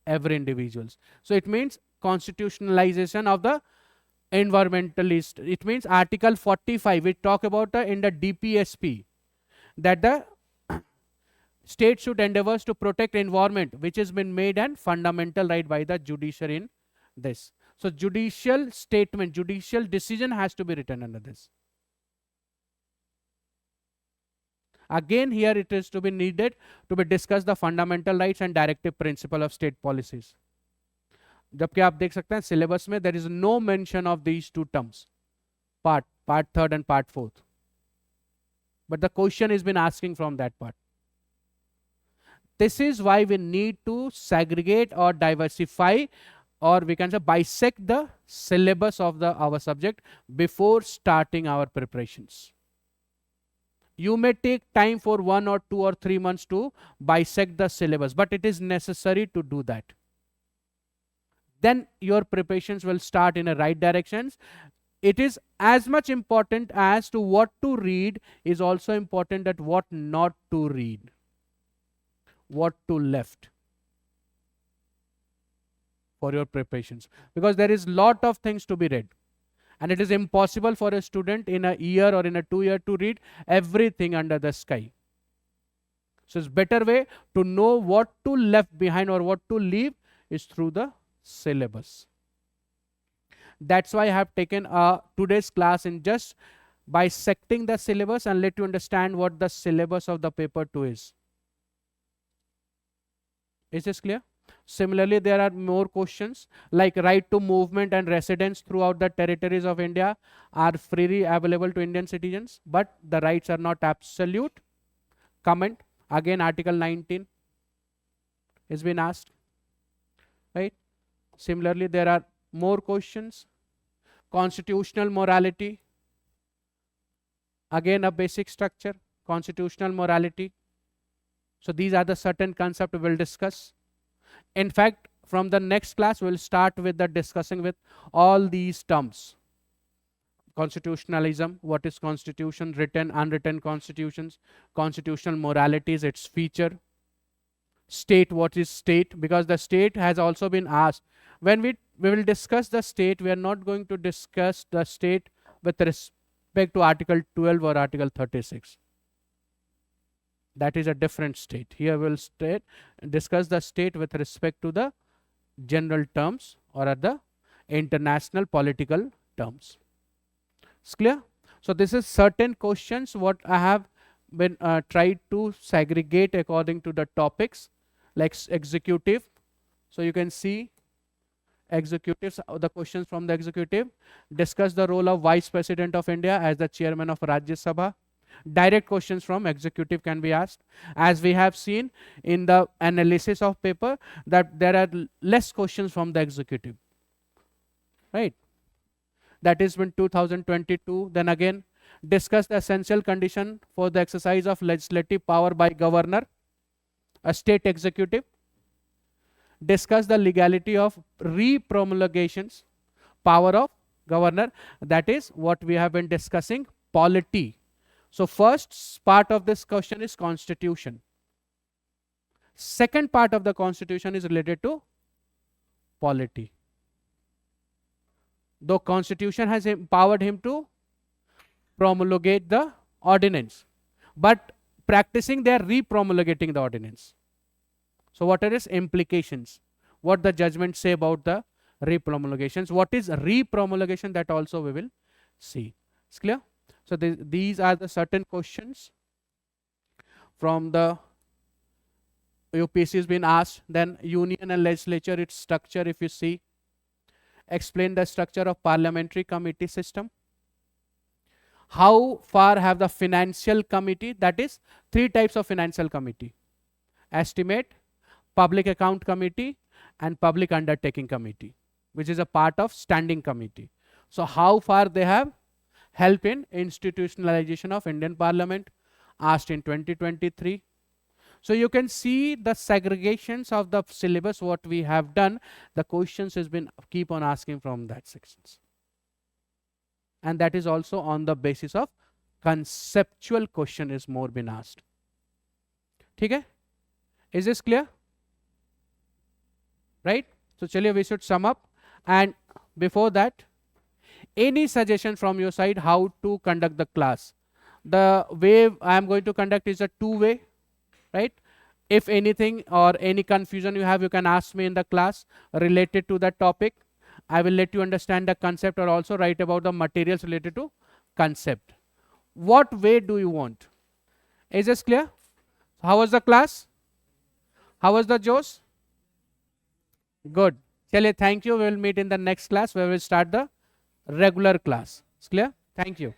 every individuals. So it means constitutionalization of the environmentalist. It means Article 45, we talk about in the DPSP, that the state should endeavors to protect environment, which has been made an fundamental right by the judiciary in this. So judicial statement, judicial decision has to be written under this. Again here it is to be needed to be discuss the fundamental rights and directive principle of state policies. जबकि आप देख सकते हैं syllabus में there is no mention of these two terms, part 3rd and part 4th. But the question has been asking from that part. this is why we need to segregate or diversify, or we can say bisect the syllabus of our subject before starting our preparations. You may take time for 1 or 2 or 3 months to bisect the syllabus, but it is necessary to do that. Then your preparations will start in a right directions. It is as much important as to what to read is also important that what not to read, what to left for your preparations, because there is lot of things to be read. And it is impossible for a student in a year or in a 2 year to read everything under the sky. So it's better way to know what to left behind or what to leave is through the syllabus. That's why I have taken today's class in just bisecting the syllabus and let you understand what the syllabus of the paper 2 is. Is this clear? Similarly, there are more questions like right to movement and residence throughout the territories of India are freely available to Indian citizens, but the rights are not absolute. Comment. Again, Article 19 has been asked. Right? Similarly, there are more questions. Constitutional morality. Again, a basic structure. Constitutional morality. So these are the certain concepts we will discuss. In fact, from the next class, we'll start with the discussing with all these terms. Constitutionalism, what is constitution, written, unwritten constitutions, constitutional moralities, its feature. State, what is state? Because the state has also been asked. When we will discuss the state, we are not going to discuss the state with respect to Article 12 or Article 36. That is a different state. Here we'll discuss the state with respect to the general terms or the international political terms. It's clear? So this is certain questions what I have been tried to segregate according to the topics, like executive. So you can see executives, the questions from the executive. Discuss the role of Vice President of India as the chairman of Rajya Sabha. Direct questions from executive can be asked. As we have seen in the analysis of paper that there are less questions from the executive. Right? That is in 2022. Then again, discuss the essential condition for the exercise of legislative power by governor, a state executive. Discuss the legality of re-promulgations, power of governor. That is what we have been discussing, polity. So first part of this question is constitution. Second part of the constitution is related to polity. Though constitution has empowered him to promulgate the ordinance, but practicing they are re-promulgating the ordinance. So what are its implications? What the judgment say about the re-promulgations? What is re-promulgation? That also we will see. It's clear? So these are the certain questions from the UPSC has been asked. Then union and legislature, its structure, if you see. Explain the structure of parliamentary committee system. How far have the financial committee, that is 3 types of financial committee. Estimate, public account committee and public undertaking committee, which is a part of standing committee. So how far they have help in institutionalization of Indian Parliament, asked in 2023. So you can see the segregations of the syllabus what we have done. The questions has been keep on asking from that sections. And that is also on the basis of conceptual question is more been asked. Okay? Is this clear? Right? So chaliye we should sum up. And before that, any suggestion from your side how to conduct the class? The way I am going to conduct is a 2-way, right? If anything or any confusion you have, you can ask me in the class related to that topic. I will let you understand the concept or also write about the materials related to concept. What way do you want? Is this clear? How was the class? How was the Josh? Good. Chaliye, thank you. We will meet in the next class where we will start the regular class. It's clear? Thank you.